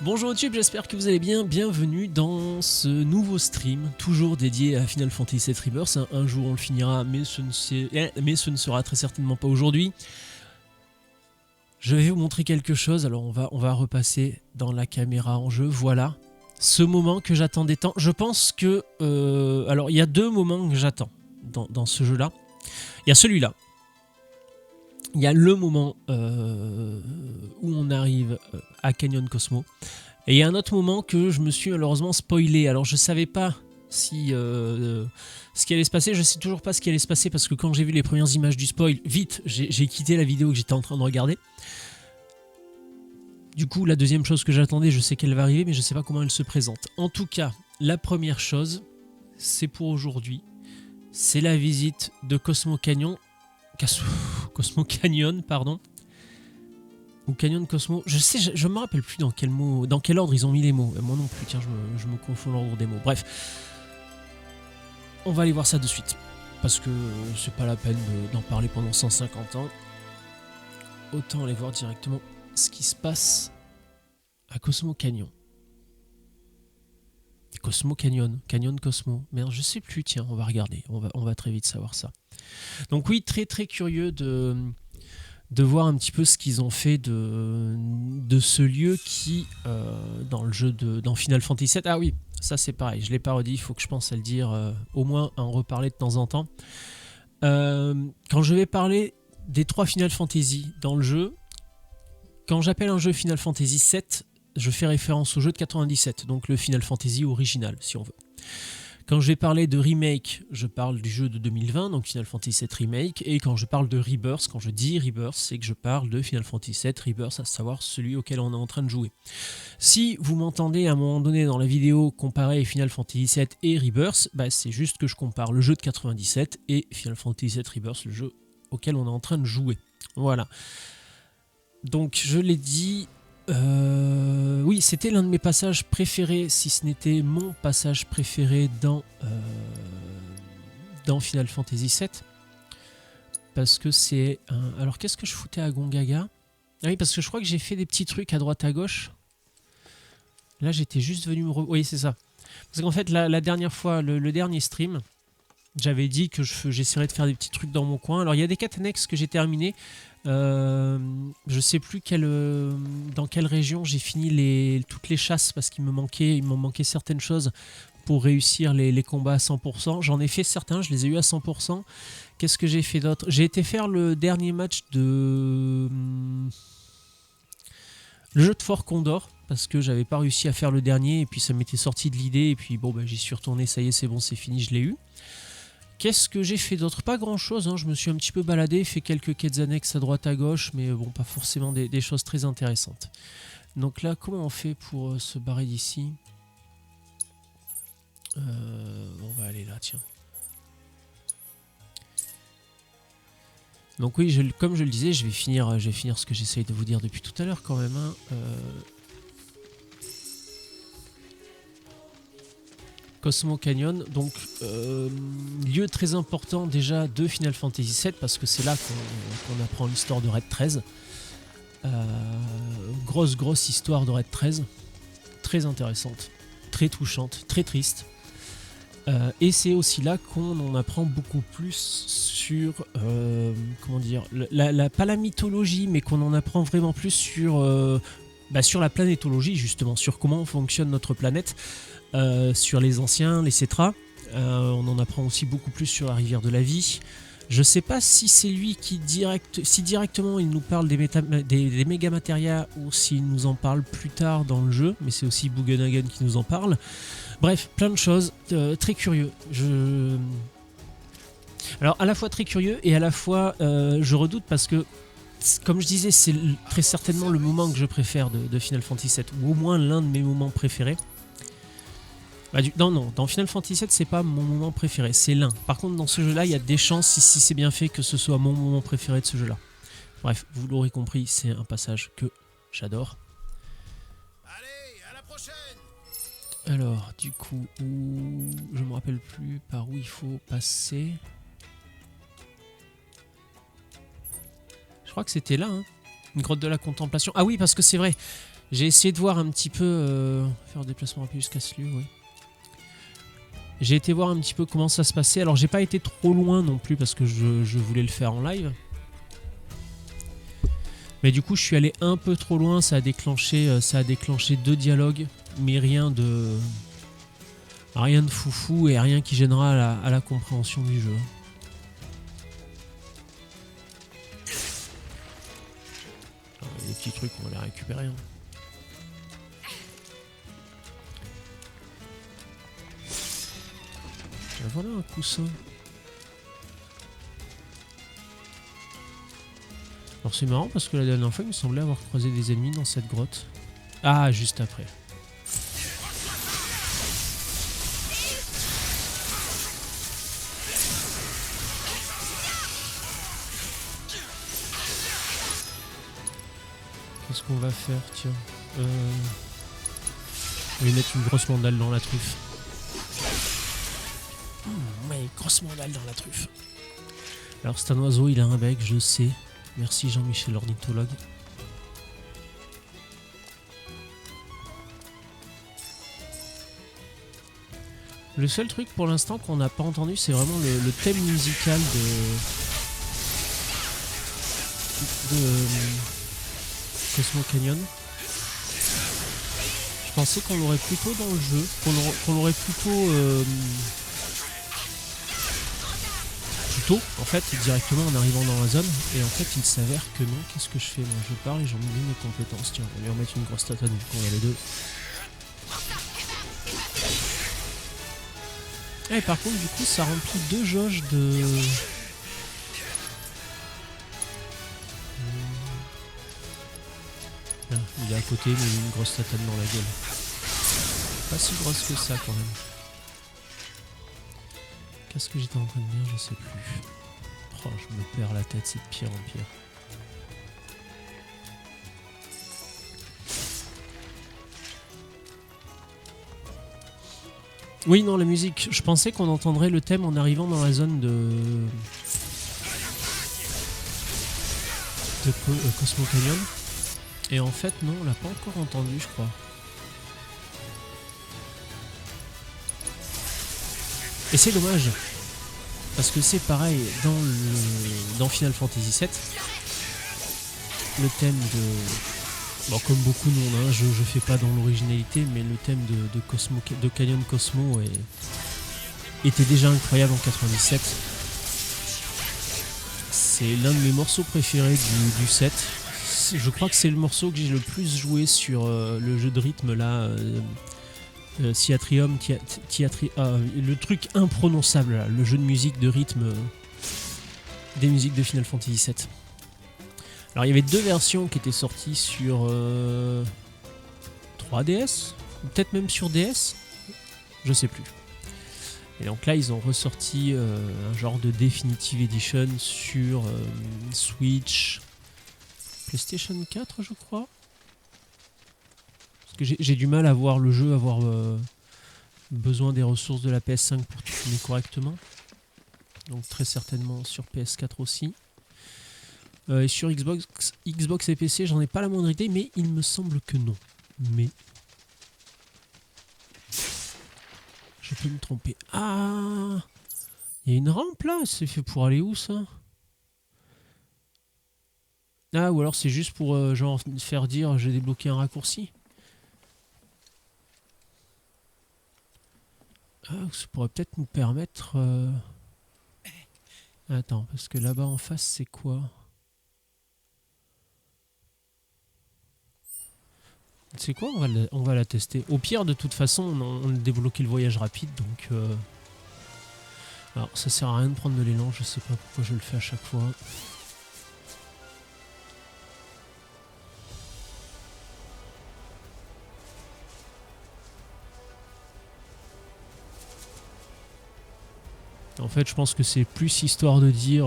Bonjour YouTube, j'espère que vous allez bien. Bienvenue dans ce nouveau stream, toujours dédié à Final Fantasy VII Rebirth. Un jour on le finira, mais ce ne sera très certainement pas aujourd'hui. Je vais vous montrer quelque chose, alors on va repasser dans la caméra en jeu, voilà. Ce moment que j'attendais tant, je pense que... alors il y a deux moments que j'attends dans ce jeu-là. Il y a celui-là. Il y a le moment où on arrive à Canyon Cosmo. Et il y a un autre moment que je me suis malheureusement spoilé. Alors je savais pas si ce qui allait se passer. Je sais toujours pas ce qui allait se passer parce que quand j'ai vu les premières images du spoil, vite, j'ai quitté la vidéo que j'étais en train de regarder. Du coup, la deuxième chose que j'attendais, je sais qu'elle va arriver, mais je sais pas comment elle se présente. En tout cas, la première chose, c'est pour aujourd'hui. C'est la visite de Cosmo Canyon. Cosmo Canyon, pardon. Ou Canyon Cosmo. Je me rappelle plus dans quel ordre ils ont mis les mots. Moi non plus, tiens, je me confonds l'ordre des mots. Bref. On va aller voir ça de suite. Parce que c'est pas la peine d'en parler pendant 150 ans. Autant aller voir directement ce qui se passe à Cosmo Canyon. Cosmo Canyon. Canyon Cosmo. Merde, je sais plus, tiens, on va regarder. On va très vite savoir ça. Donc oui, très très curieux de voir un petit peu ce qu'ils ont fait de ce lieu qui, dans le jeu dans Final Fantasy VII... Ah oui, ça c'est pareil, je l'ai pas redit, il faut que je pense à le dire, au moins à en reparler de temps en temps. Quand je vais parler des 3 Final Fantasy dans le jeu, quand j'appelle un jeu Final Fantasy VII, je fais référence au jeu de 97, donc le Final Fantasy original, si on veut. Quand je vais parler de remake, je parle du jeu de 2020, donc Final Fantasy VII Remake, et quand je parle de Rebirth, quand je dis Rebirth, c'est que je parle de Final Fantasy VII Rebirth, à savoir celui auquel on est en train de jouer. Si vous m'entendez à un moment donné dans la vidéo comparer Final Fantasy VII et Rebirth, bah c'est juste que je compare le jeu de 97 et Final Fantasy VII Rebirth, le jeu auquel on est en train de jouer. Voilà. Donc je l'ai dit... oui, c'était l'un de mes passages préférés, si ce n'était mon passage préféré dans Final Fantasy VII. Parce que c'est un... Alors qu'est-ce que je foutais à Gongaga? Ah oui, parce que je crois que j'ai fait des petits trucs à droite à gauche. Là, j'étais juste venu me... Oui, c'est ça. Parce qu'en fait, la dernière fois, le dernier stream, j'avais dit que j'essaierais de faire des petits trucs dans mon coin. Alors, il y a des quêtes annexes que j'ai terminées. Je sais plus dans quelle région j'ai fini toutes les chasses parce qu'il m'en manquait certaines choses pour réussir les combats à 100%. J'en ai fait certains, je les ai eu à 100%. Qu'est-ce que j'ai fait d'autre? J'ai été faire le dernier match de le jeu de Fort Condor parce que j'avais pas réussi à faire le dernier et puis ça m'était sorti de l'idée et puis bon bah, j'y suis retourné, ça y est, c'est bon, c'est fini, je l'ai eu. Qu'est-ce que j'ai fait d'autre? Pas grand chose, hein. Je me suis un petit peu baladé, fait quelques quêtes annexes à droite à gauche, mais bon, pas forcément des choses très intéressantes. Donc là, comment on fait pour se barrer d'ici? On va aller là, tiens. Donc oui, comme je le disais, je vais finir ce que j'essaye de vous dire depuis tout à l'heure quand même. Hein. Cosmo Canyon, donc lieu très important déjà de Final Fantasy VII parce que c'est là qu'on apprend l'histoire de Red 13. Grosse histoire de Red 13, très intéressante, très touchante, très triste. Et c'est aussi là qu'on en apprend beaucoup plus sur, comment dire, pas la mythologie, mais qu'on en apprend vraiment plus sur la planétologie justement, sur comment fonctionne notre planète. Sur les anciens, les Cetras. On en apprend aussi beaucoup plus sur la rivière de la vie. Je sais pas si c'est lui si directement il nous parle des méga matérias ou s'il nous en parle plus tard dans le jeu, mais c'est aussi Bugenhagen qui nous en parle. Bref, plein de choses, très curieux. Alors à la fois très curieux et à la fois je redoute parce que comme je disais, c'est très certainement le moment que je préfère de Final Fantasy VII, ou au moins l'un de mes moments préférés. Non, dans Final Fantasy VII, c'est pas mon moment préféré, c'est l'un. Par contre, dans ce jeu-là, il y a des chances, si c'est bien fait, que ce soit mon moment préféré de ce jeu-là. Bref, vous l'aurez compris, c'est un passage que j'adore. Allez, à la prochaine. Alors, du coup, je me rappelle plus par où il faut passer. Je crois que c'était là, hein. Une grotte de la contemplation. Ah oui, parce que c'est vrai. J'ai essayé de voir un petit peu... faire un déplacement rapide jusqu'à ce lieu, oui. J'ai été voir un petit peu comment ça se passait. Alors j'ai pas été trop loin non plus parce que je voulais le faire en live. Mais du coup je suis allé un peu trop loin. Ça a déclenché 2 dialogues. Mais rien de foufou et rien qui gênera à la compréhension du jeu. Alors, les petits trucs on va les récupérer. Hein. Voilà un coussin. Alors c'est marrant parce que la dernière fois il me semblait avoir croisé des ennemis dans cette grotte. Ah, juste après. Qu'est-ce qu'on va faire, tiens on va lui mettre une grosse mandale dans la truffe. Ouais, grosse mandale dans la truffe. Alors c'est un oiseau, il a un bec, je sais. Merci Jean-Michel l'ornithologue. Le seul truc pour l'instant qu'on n'a pas entendu, c'est vraiment le thème musical de Cosmo Canyon. Je pensais qu'on l'aurait plutôt dans le jeu, qu'on l'aurait plutôt en fait directement en arrivant dans la zone, et en fait il s'avère que non. Qu'est-ce que je fais? Moi je parle et j'en oublie mes compétences. Tiens, on va lui remettre une grosse tatane vu qu'on a les deux. Et par contre du coup ça remplit 2 jauges de... Ah, il est à côté mais il a une grosse tatane dans la gueule. Pas si grosse que ça quand même. Qu'est-ce que j'étais en train de dire? Je sais plus. Oh, je me perds la tête, c'est de pire en pire. Oui, non, la musique. Je pensais qu'on entendrait le thème en arrivant dans la zone de Cosmo Canyon. Et en fait, non, on l'a pas encore entendu, je crois. Et c'est dommage. Parce que c'est pareil, dans Final Fantasy VII, le thème de... Bon, comme beaucoup de monde, hein, je fais pas dans l'originalité, mais le thème de Canyon Cosmo était déjà incroyable en 97. C'est l'un de mes morceaux préférés du set. Je crois que c'est le morceau que j'ai le plus joué sur le jeu de rythme là... Theatrium, le truc imprononçable là, le jeu de musique de rythme des musiques de Final Fantasy VII. Alors il y avait 2 versions qui étaient sorties sur 3DS, peut-être même sur DS, je sais plus. Et donc là ils ont ressorti un genre de Definitive Edition sur Switch, PlayStation 4 je crois. J'ai du mal à voir le jeu avoir besoin des ressources de la PS5 pour tourner correctement. Donc très certainement sur PS4 aussi. Et sur Xbox et PC, j'en ai pas la moindre idée, mais il me semble que non. Mais je peux me tromper. Ah, il y a une rampe là. C'est fait pour aller où ça? Ah, ou alors c'est juste pour genre faire dire j'ai débloqué un raccourci. Ah, ça pourrait peut-être nous permettre... Attends, parce que là-bas en face, c'est quoi? C'est quoi? On va la tester. Au pire, de toute façon, on a débloqué le voyage rapide, donc... Alors, ça sert à rien de prendre de l'élan, je sais pas pourquoi je le fais à chaque fois. En fait, je pense que c'est plus histoire de dire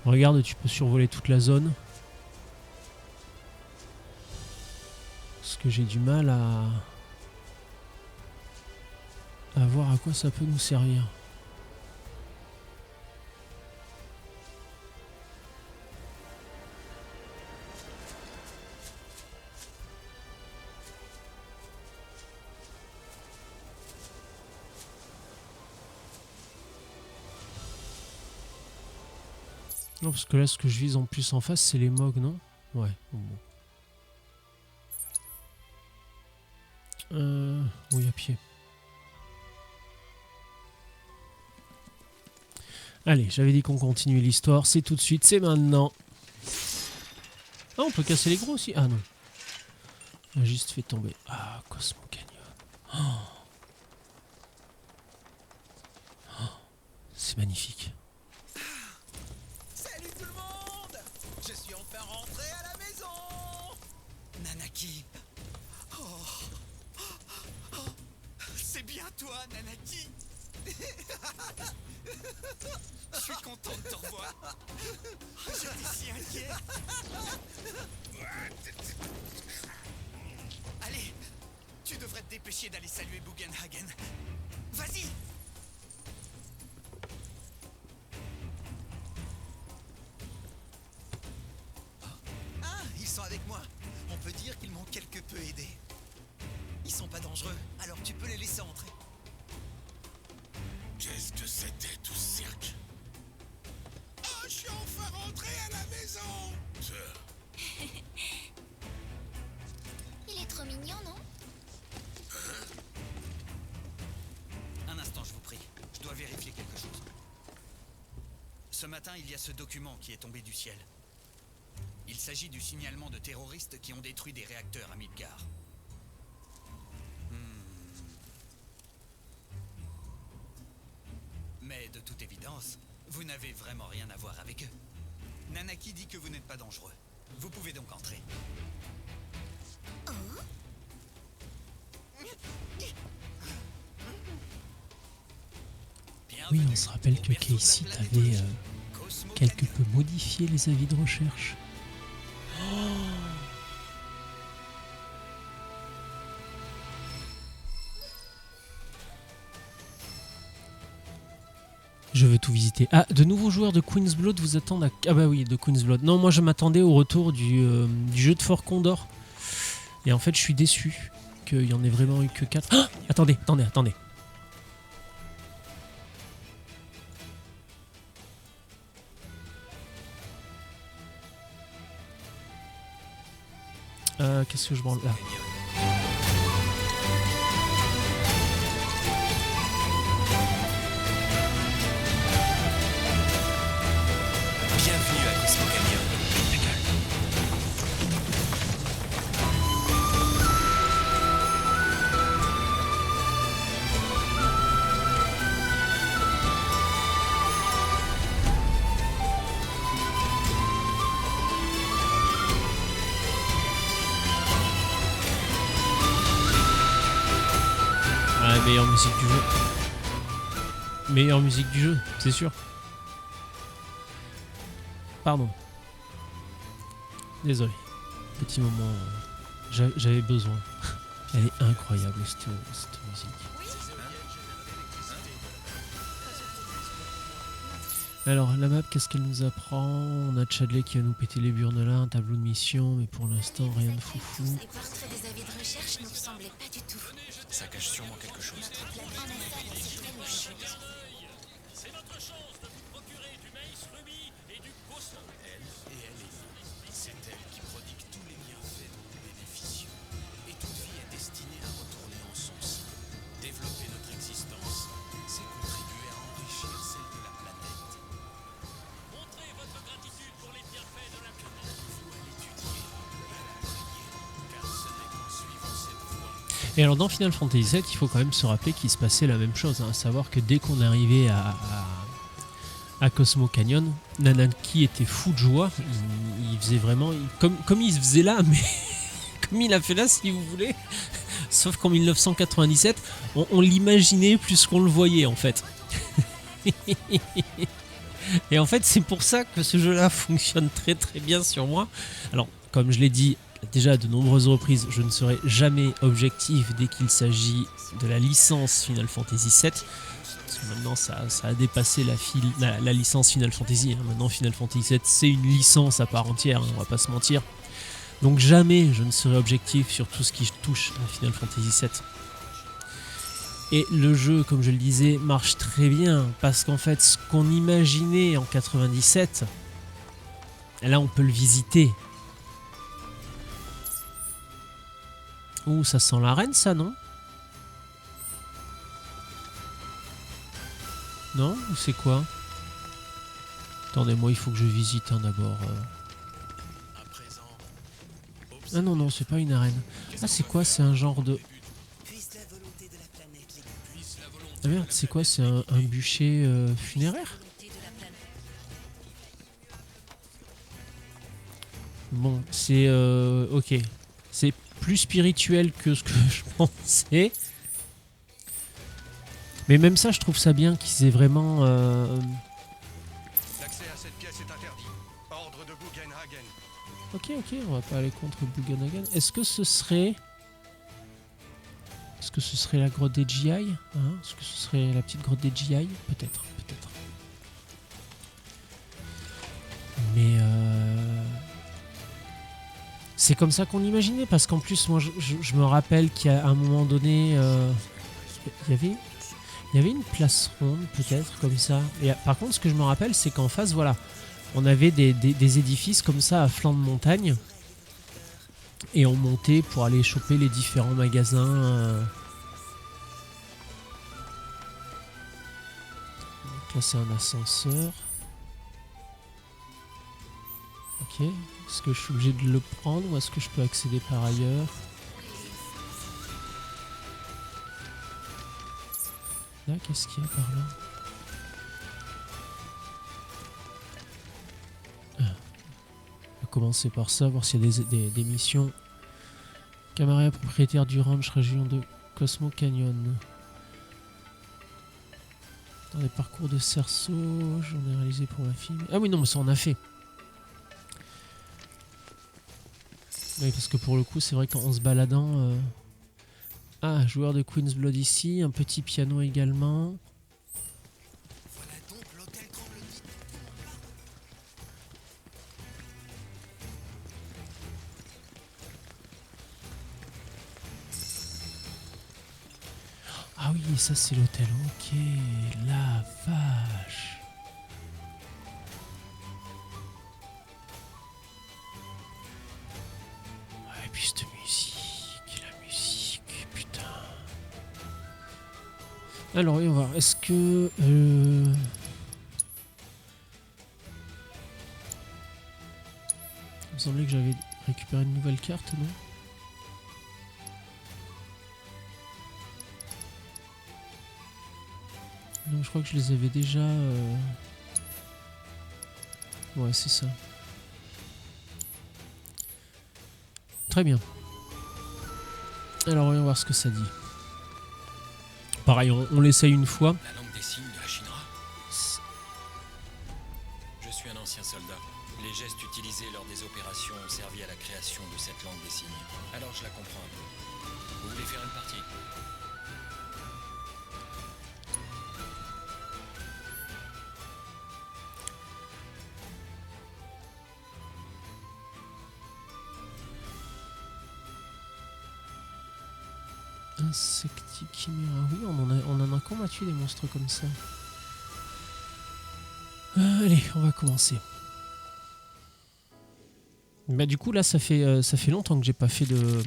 regarde, tu peux survoler toute la zone. Parce que j'ai du mal à voir à quoi ça peut nous servir. Non, parce que là, ce que je vise en plus en face, c'est les Mogs, non? Ouais, bon. Oui, à pied. Allez, j'avais dit qu'on continuait l'histoire. C'est tout de suite, c'est maintenant. Ah, on peut casser les gros aussi? Ah non. On a juste fait tomber. Ah, Cosmo Canyon. Oh. Oh. C'est magnifique. Salut tout le monde! Je suis enfin rentré à la maison! Nanaki! Oh. Oh. C'est bien toi, Nanaki! Je suis content de te revoir. J'étais si inquiet. Allez, tu devrais te dépêcher d'aller saluer Bugenhagen. Vas-y! Ah, ils sont avec moi. On peut dire qu'ils m'ont quelque peu aidé. Ils sont pas dangereux, alors tu peux les laisser entrer. Qu'est-ce que c'était tout ce cirque? Oh, je suis enfin rentré à la maison! Il est trop mignon, non? Un instant, je vous prie. Je dois vérifier quelque chose. Ce matin, il y a ce document qui est tombé du ciel. Il s'agit du signalement de terroristes qui ont détruit des réacteurs à Midgar. Mais de toute évidence, vous n'avez vraiment rien à voir avec eux. Nanaki dit que vous n'êtes pas dangereux. Vous pouvez donc entrer. Oui, on se rappelle que Casey avait quelque peu modifié les avis de recherche. Je veux tout visiter. Ah, de nouveaux joueurs de Queen's Blood vous attendent à... Ah bah oui, de Queen's Blood. Non, moi je m'attendais au retour du jeu de Fort Condor. Et en fait, je suis déçu qu'il y en ait vraiment eu que 4. Ah, attendez. Qu'est-ce que je branle là? Bienvenue à Cosmo Canyon. Ah, meilleure musique du jeu. Meilleure musique du jeu, c'est sûr. Pardon. Désolé. Petit moment. J'avais besoin. Elle est incroyable cette musique. Alors la map, qu'est-ce qu'elle nous apprend? On a Chadley qui va nous péter les burnes là, un tableau de mission, mais pour l'instant rien de foufou. Les portraits des avis de recherche ne ressemblaient pas du tout. Ça cache sûrement quelque chose. La grande affaire est très louche. C'est elle qui prodigue tous les bienfaits dont nous bénéficions. Et toute vie est destinée à retourner en son sein. Développer notre existence, c'est contribuer à enrichir celle de la planète. Montrez votre gratitude pour les bienfaits de la planète. Vous à l'étudier et à la prier, car ce n'est qu'en suivant cette voie. Et alors dans Final Fantasy VII, il faut quand même se rappeler qu'il se passait la même chose, hein, à savoir que dès qu'on arrivait à Cosmo Canyon, Nanaki était fou de joie, il faisait vraiment, comme il se faisait là, mais comme il a fait là si vous voulez, sauf qu'en 1997, on l'imaginait plus qu'on le voyait en fait. Et en fait c'est pour ça que ce jeu là fonctionne très très bien sur moi. Alors comme je l'ai dit déjà à de nombreuses reprises, je ne serai jamais objectif dès qu'il s'agit de la licence Final Fantasy VII. Maintenant ça a dépassé la licence Final Fantasy, hein. Maintenant Final Fantasy VII c'est une licence à part entière, hein, on va pas se mentir. Donc jamais je ne serai objectif sur tout ce qui touche à Final Fantasy VII. Et le jeu, comme je le disais, marche très bien, parce qu'en fait ce qu'on imaginait en 97, Là, on peut le visiter. Ouh, ça sent l'arène, ça, non? Non? Ou c'est quoi? Attendez, moi, il faut que je visite d'abord. À présent, Ah non, non, c'est pas une arène. Ah, c'est quoi? C'est un genre de... puisse la volonté de la planète les puisse la volonté Ah merde, c'est quoi? C'est un bûcher funéraire? Volonté de la planète. Bon, c'est... ok. C'est plus spirituel que ce que je pensais. Mais même ça, je trouve ça bien qu'ils aient vraiment... L'accès à cette pièce est interdit. Ordre de Bugenhagen. Ok, ok, on va pas aller contre Bugenhagen. Est-ce que ce serait... Est-ce que ce serait la grotte des GI, hein? Est-ce que ce serait la petite grotte des GI? Peut-être, peut-être. Mais c'est comme ça qu'on imaginait, parce qu'en plus, moi, je me rappelle qu'à un moment donné, il y avait une place ronde, peut-être, comme ça. Et par contre, ce que je me rappelle, c'est qu'en face, voilà, on avait des édifices comme ça à flanc de montagne. Et on montait pour aller choper les différents magasins. Donc là, c'est un ascenseur. Ok. Est-ce que je suis obligé de le prendre ou est-ce que je peux accéder par ailleurs? Là, qu'est-ce qu'il y a par là? On va commencer par ça, voir s'il y a des missions. Camarade propriétaire du ranch région de Cosmo Canyon. Dans les parcours de cerceau, j'en ai réalisé pour ma fille. Ah oui, non, mais ça on a fait. Oui, parce que pour le coup, c'est vrai qu'en se baladant... Ah, joueur de Queen's Blood ici, un petit piano également. voilà donc l'hôtel Tremblement. Ah oui, ça c'est l'hôtel, ok, la vache. Ouais, et puis cette musique, la musique, putain. Alors, voyons voir, est-ce que... Il me semblait que j'avais récupéré une nouvelle carte, non? Non, je crois que je les avais déjà... Ouais, c'est ça. Très bien. Alors, voyons voir ce que ça dit. Pareil, on l'essaye une fois. La langue des signes de la Shinra. Je suis un ancien soldat. Les gestes utilisés lors des opérations ont servi à la création de cette langue des signes. Alors je la comprends un peu. Vous voulez faire une partie? Insecti Chimera. Oui, on en a combattu des monstres comme ça. Allez, on va commencer. Bah du coup là ça fait longtemps que j'ai pas fait de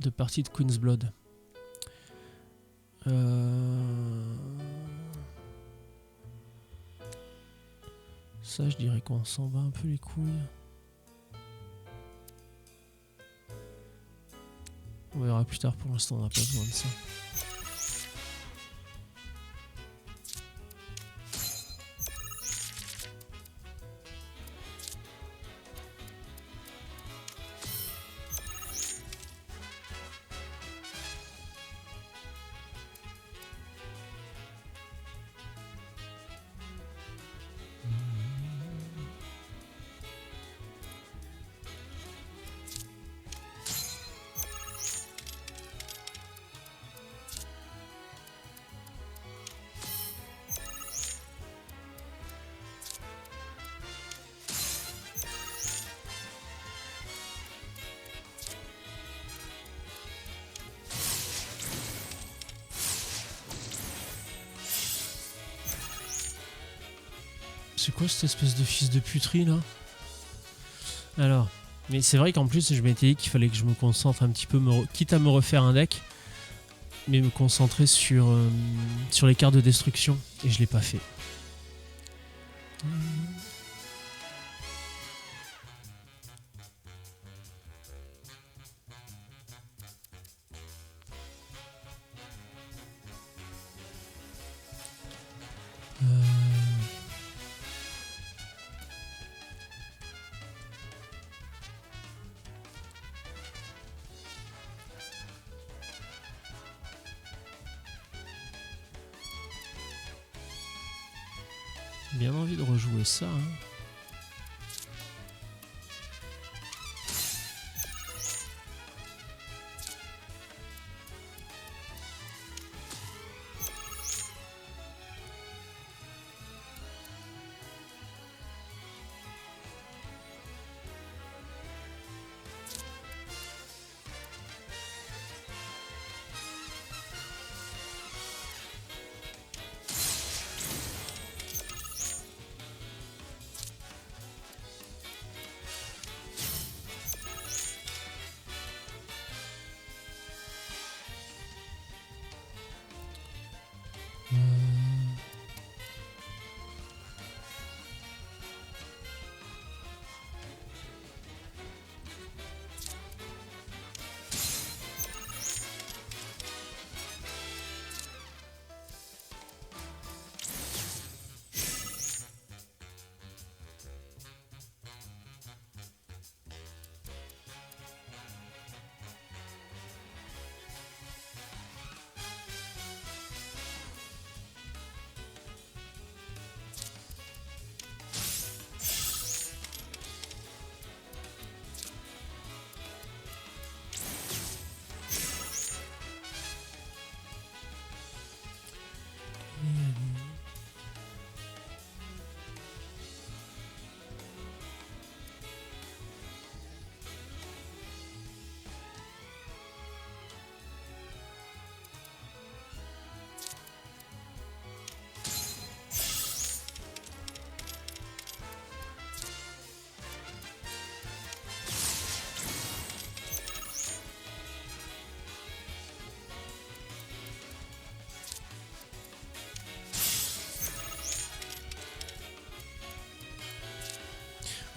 partie de Queen's Blood. Ça je dirais qu'on s'en bat un peu les couilles. On verra plus tard, pour l'instant on n'a pas besoin de ça. C'est quoi cette espèce de fils de puterie là? Alors, mais c'est vrai qu'en plus je m'étais dit qu'il fallait que je me concentre un petit peu, quitte à me refaire un deck, mais me concentrer sur les cartes de destruction, et je l'ai pas fait. Bien envie de rejouer ça. Hein.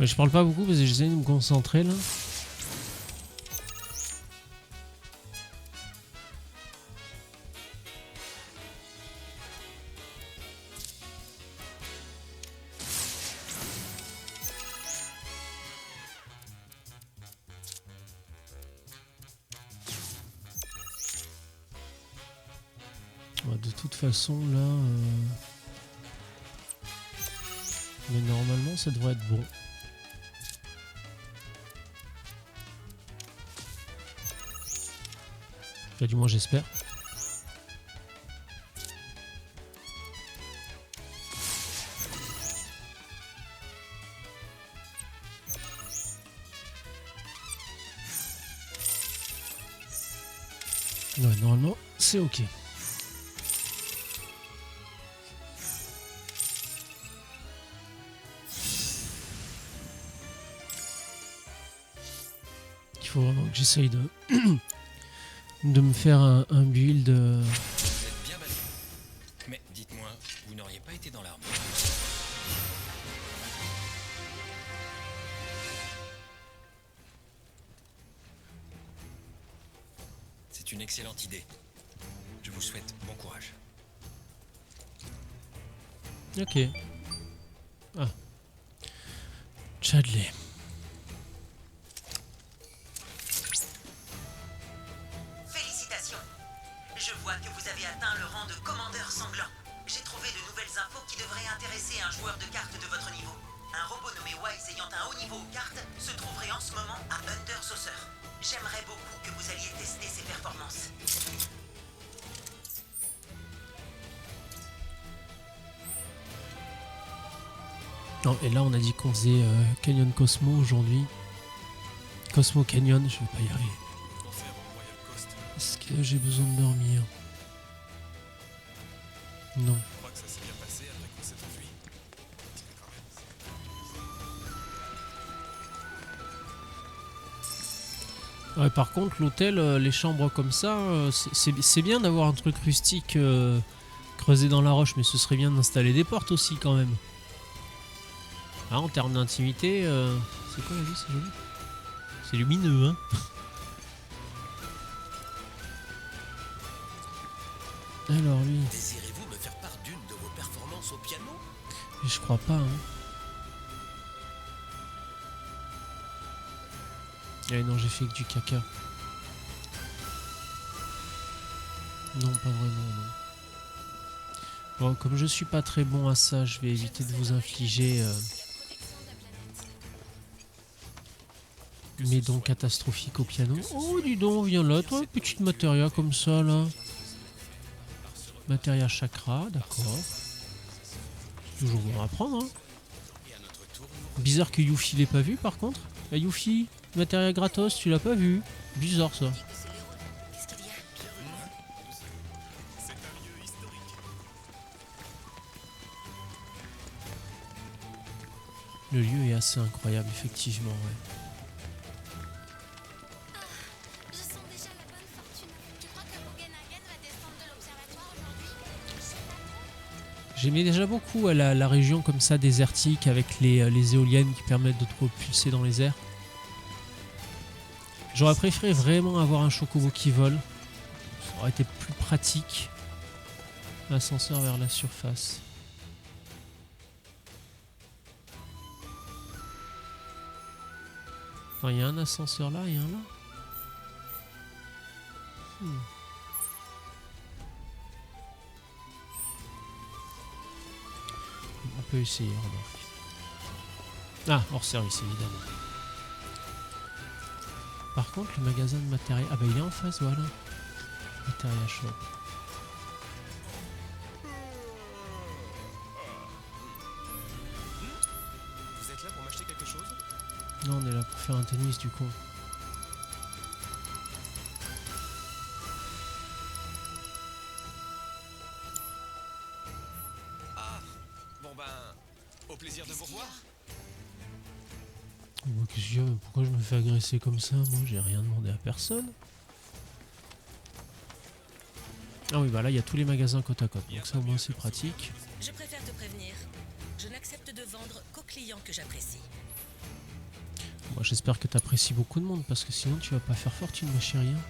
Ouais, je parle pas beaucoup parce que j'essaie de me concentrer là. Ouais, de toute façon là... Mais normalement ça devrait être bon. Enfin, du moins j'espère. Ouais, normalement c'est ok. Il faut vraiment que j'essaye de... de me faire un build. Vous êtes bien balayé. Mais dites-moi, vous n'auriez pas été dans l'armée? C'est une excellente idée. Je vous souhaite bon courage. Ok. Ah. Chadley. Félicitations. Je vois que vous avez atteint le rang de commandeur sanglant. J'ai trouvé de nouvelles infos qui devraient intéresser un joueur de cartes de votre niveau. Un robot nommé Wise ayant un haut niveau aux cartes se trouverait en ce moment à Under Saucer. J'aimerais beaucoup que vous alliez tester ses performances. Non, et là on a dit qu'on faisait Canyon Cosmo aujourd'hui. Cosmo Canyon, je vais pas y arriver. Concert au Royal Coast. Est-ce que j'ai besoin de dormir? Non. Je crois que ça s'est bien passé après qu'on s'est enfui. Ouais, par contre, l'hôtel, les chambres comme ça, c'est bien d'avoir un truc rustique creusé dans la roche, mais ce serait bien d'installer des portes aussi quand même. Ah, en termes d'intimité, c'est quoi la vue, c'est joli. C'est lumineux, hein. Alors lui, Désirez-vous me faire part d'une de vos performances au piano? je crois pas, hein. Ah non, j'ai fait que du caca. Non, pas vraiment, non. Bon, comme je suis pas très bon à ça, je vais éviter de vous infliger mes dons catastrophiques au piano. Oh, dis donc, viens là, toi, petite matéria comme ça, là. Matéria chakra, d'accord. C'est toujours bon à apprendre, hein. Bizarre que Yuffie l'ait pas vu, par contre. La Yuffie, matéria gratos, tu l'as pas vu. Bizarre, ça. Qu'est-ce qu'il y a? Le lieu est assez incroyable, effectivement, ouais. Je sens déjà la bonne fortune. Tu crois que Bugenhagen va descendre de l'observatoire aujourd'hui? J'aimais déjà beaucoup la région comme ça, désertique, avec les éoliennes qui permettent de te propulser dans les airs. J'aurais préféré vraiment avoir un chocobo qui vole. Ça aurait été plus pratique. L'ascenseur vers la surface. Attends, il y a un ascenseur là et un là. On peut essayer, remarque. Ah, hors service, évidemment. Par contre, le magasin de matériel... Ah bah il est en face, voilà. Matériel shop. Vous êtes là pour m'acheter quelque chose? Non, on est là pour faire un tennis, du coup. Ah, bon ben, au plaisir de vous revoir. Moi, qu'est-ce qu'il y a? Pourquoi je me fais agresser comme ça? Moi, j'ai rien demandé à personne. Ah oui, bah là, il y a tous les magasins côte à côte. Donc ça, au moins, c'est pratique. Je préfère te prévenir. Je n'accepte de vendre qu'aux clients que j'apprécie. Moi, j'espère que tu apprécies beaucoup de monde, parce que sinon, tu vas pas faire fortune, ma chérie. Hein.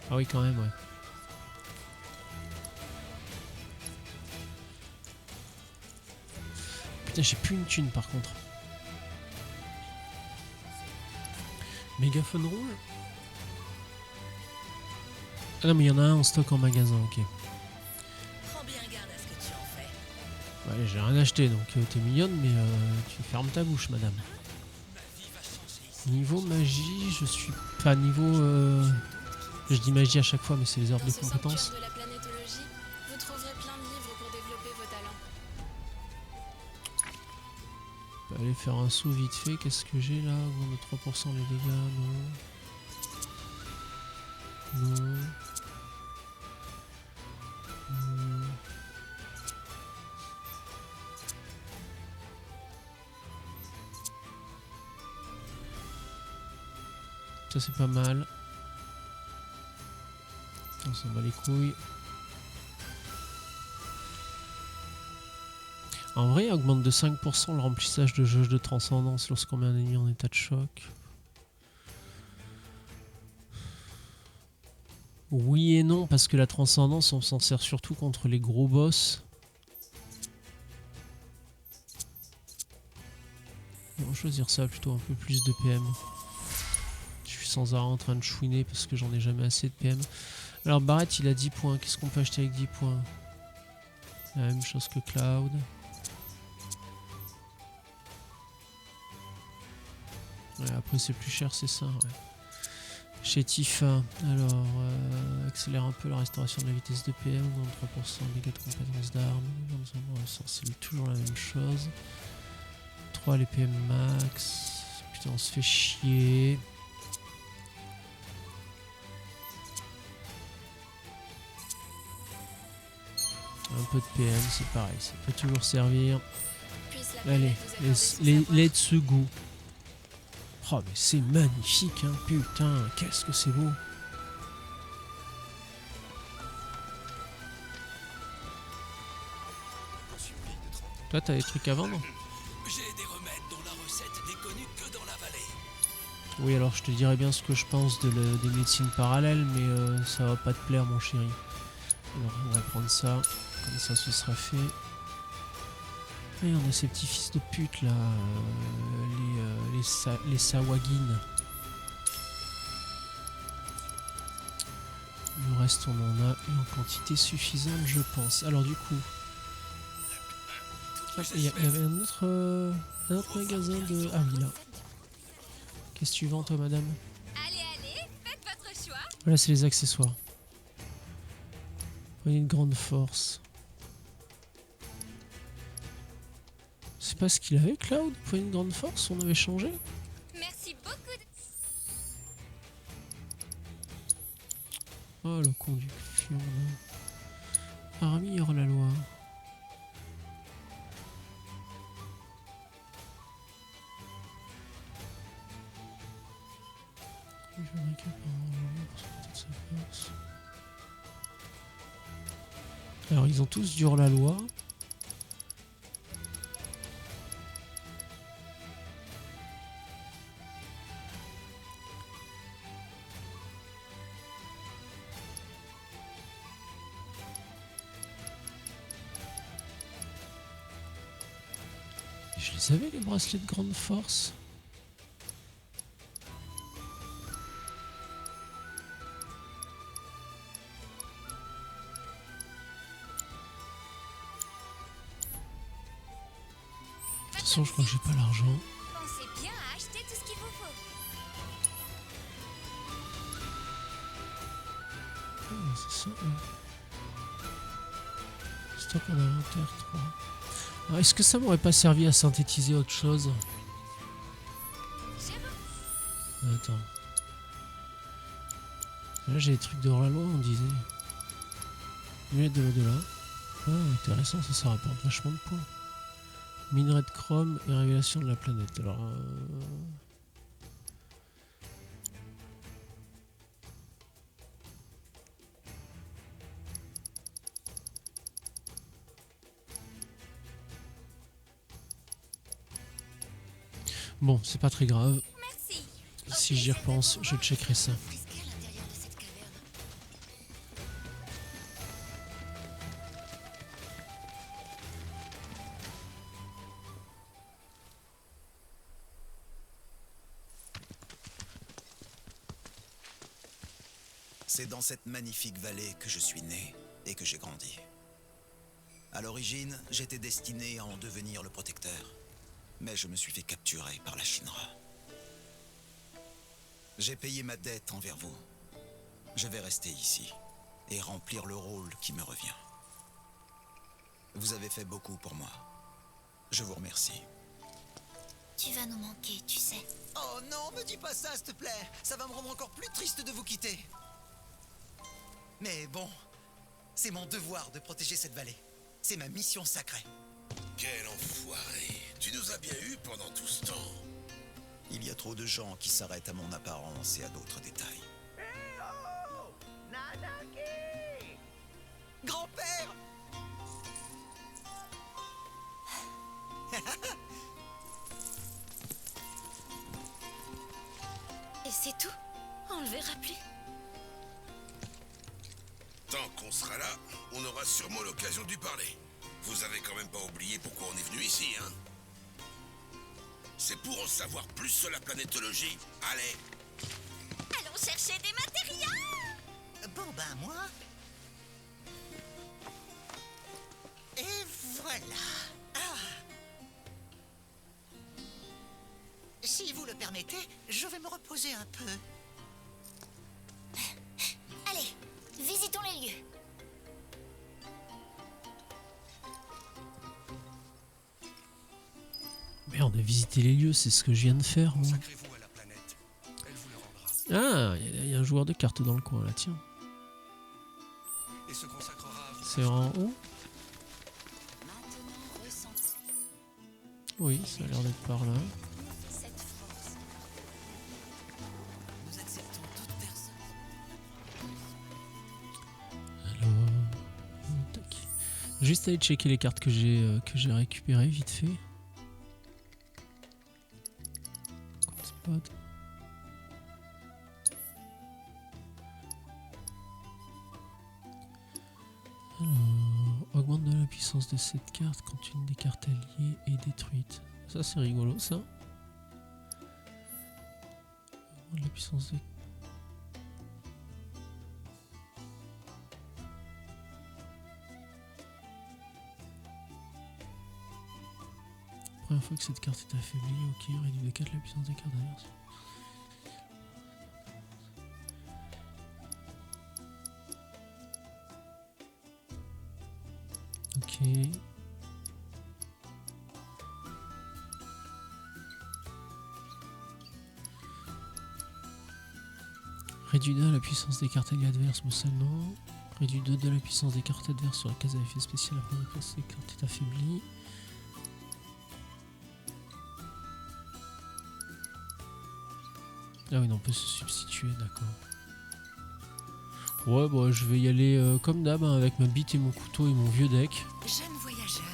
Ah oui, quand même, ouais. Putain, j'ai plus une thune, par contre. Mégaphone rouge? Ah non, mais il y en a un en stock en magasin, ok. Prends bien garde à ce que tu en fais. Ouais, j'ai rien acheté, donc t'es mignonne, mais tu fermes ta bouche, madame. Niveau magie, je suis pas niveau... Je dis magie à chaque fois, mais c'est les arbres Dans de ce compétences. sanctuaire de la planétologie, vous trouverez plein de livres pour développer vos talents. On peut aller faire un saut vite fait. Qu'est-ce que j'ai là? Augmente de 3% les dégâts, non. Non. Ça c'est pas mal. On s'en bat les couilles. En vrai, augmente de 5% le remplissage de jauge de transcendance lorsqu'on met un ennemi en état de choc. Oui et non, parce que la transcendance, on s'en sert surtout contre les gros boss. On va choisir ça plutôt, un peu plus de PM. Je suis sans arrêt en train de chouiner parce que j'en ai jamais assez de PM. Alors Barrett, il a 10 points. Qu'est-ce qu'on peut acheter avec 10 points? La même chose que Cloud. Ouais, après c'est plus cher, c'est ça. Ouais. Chétif, alors accélère un peu la restauration de la vitesse de PM, dans 3% dégâts de compétences d'armes, c'est toujours la même chose. 3 les PM max, putain on se fait chier. Un peu de PM, c'est pareil, ça peut toujours servir. Puisse la Allez, planète vous accorder son savoir. let's go. Oh mais c'est magnifique, hein, putain, qu'est-ce que c'est beau. Toi t'as des trucs à vendre? J'ai des remèdes dont la recette n'est connue que dans la vallée. Oui, alors je te dirais bien ce que je pense des médecines parallèles, mais ça va pas te plaire, mon chéri. Alors, on va prendre ça, comme ça ce sera fait. Et on a ces petits fils de pute là, les Sawagin. Le reste, on en a en quantité suffisante, je pense. Alors, du coup, il y avait un autre magasin de. Ah oui, là. Qu'est-ce que tu vends, toi, madame? Allez, faites votre choix. Voilà, c'est les accessoires. Voyez une grande force. C'est pas ce qu'il avait, Cloud? Voyez une grande force, on avait changé. Merci beaucoup. Oh, le conduction, là. Parmi hors la loi. Je récupère un pour sortir de sa force. Alors, ils ont tous du hors-la-loi. Je les avais, les bracelets de grande force. De toute façon, je crois que j'ai pas l'argent. Pensez bien à acheter tout ce qu'il vous faut. Ah, c'est ça, ouais. Stock en inventaire 3. Alors, est-ce que ça m'aurait pas servi à synthétiser autre chose? Attends. Là, j'ai des trucs de hors-la-loi, on disait. Lunette de l'au-delà. Ah, intéressant, ça rapporte vachement de points. Minerai de chrome et révélation de la planète. Alors. Bon, c'est pas très grave. Merci. Si j'y repense, je checkerai ça. Risqué à l'intérieur de cette caverne. C'est dans cette magnifique vallée que je suis né et que j'ai grandi. À l'origine, j'étais destiné à en devenir le protecteur. Mais je me suis fait capturer par la Shinra. J'ai payé ma dette envers vous. Je vais rester ici et remplir le rôle qui me revient. Vous avez fait beaucoup pour moi. Je vous remercie. Tu vas nous manquer, tu sais. Oh non, me dis pas ça, s'il te plaît. Ça va me rendre encore plus triste de vous quitter. Mais bon, c'est mon devoir de protéger cette vallée. C'est ma mission sacrée. Quel enfoiré. Tu nous as bien eu pendant tout ce temps. Il y a trop de gens qui s'arrêtent à mon apparence et à d'autres détails. Grand-père! Et c'est tout? On le verra plus. Tant qu'on sera là, on aura sûrement l'occasion d'y parler. Vous avez quand même pas oublié pourquoi on est venu ici, hein? C'est pour en savoir plus sur la planétologie. Allez! Allons chercher des matériaux. Bon ben moi... Et voilà. Si vous le permettez, je vais me reposer un peu. Allez, visitons les lieux. Merde, visiter les lieux, c'est ce que je viens de faire, moi. Consacrez-vous à la planète. Elle vous le rendra. Ah, il y a un joueur de cartes dans le coin, là, tiens. Et se consacrera à vous. C'est en haut? Oui, ça a l'air d'être par là. Cette force. Nous acceptons toute personne. Alors, tac. Juste aller checker les cartes que j'ai récupérées vite fait. Spot. Alors, augmente de la puissance de cette carte quand une des cartes alliées est détruite. Ça c'est rigolo ça. Augmente la puissance de... Première fois que cette carte est affaiblie, ok, réduit de 4 la puissance des cartes adverses. Ok. Réduit 2 la puissance des cartes alliées adverses, mais ça non. Réduit 2 de la puissance des cartes adverses sur la case à effet spécial après la puissance des cartes est affaiblie. Ah oui, non, on peut se substituer, d'accord. Ouais, bon, je vais y aller comme d'hab, hein, avec ma bite et mon couteau et mon vieux deck. Jeune voyageur,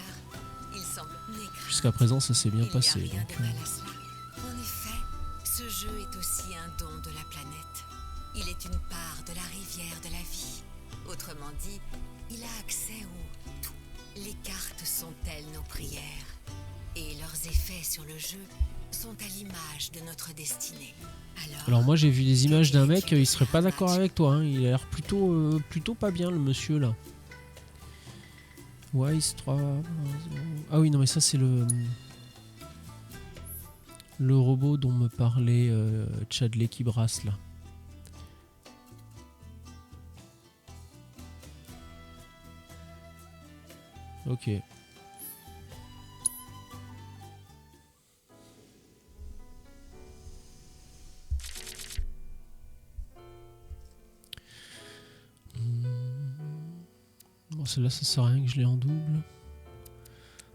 il semble négre. Jusqu'à présent, ça s'est bien Il n'y a passé. rien Donc, de mal à cela. En effet, ce jeu est aussi un don de la planète. Il est une part de la rivière de la vie. Autrement dit, il a accès au tout. Les cartes sont-elles nos prières? Et leurs effets sur le jeu sont à l'image de notre destinée. Alors moi j'ai vu des images d'un mec, il serait pas d'accord avec toi, hein. Il a l'air plutôt pas bien le monsieur là. Wise 3... Ah oui non mais ça c'est le robot dont me parlait Chadley qui brasse là. Ok. Bon, celle-là, ça sert à rien que je l'ai en double.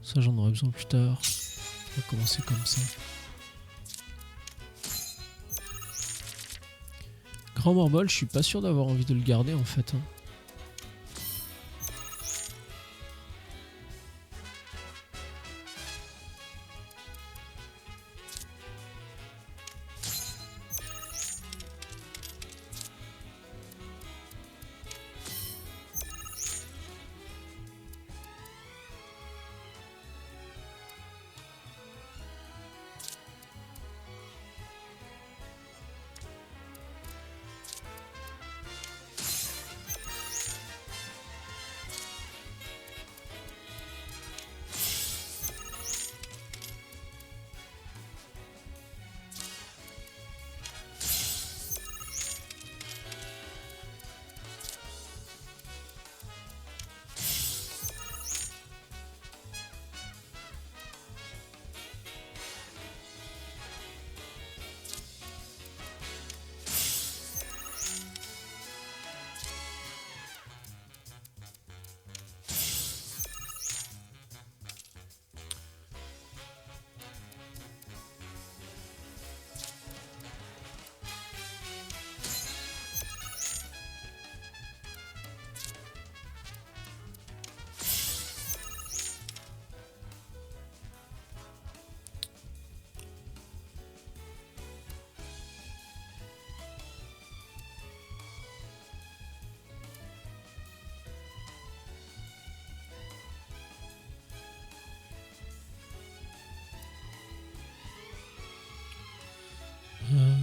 Ça, j'en aurai besoin plus tard. On va commencer comme ça. Grand Morbol, je suis pas sûr d'avoir envie de le garder en fait. Hein.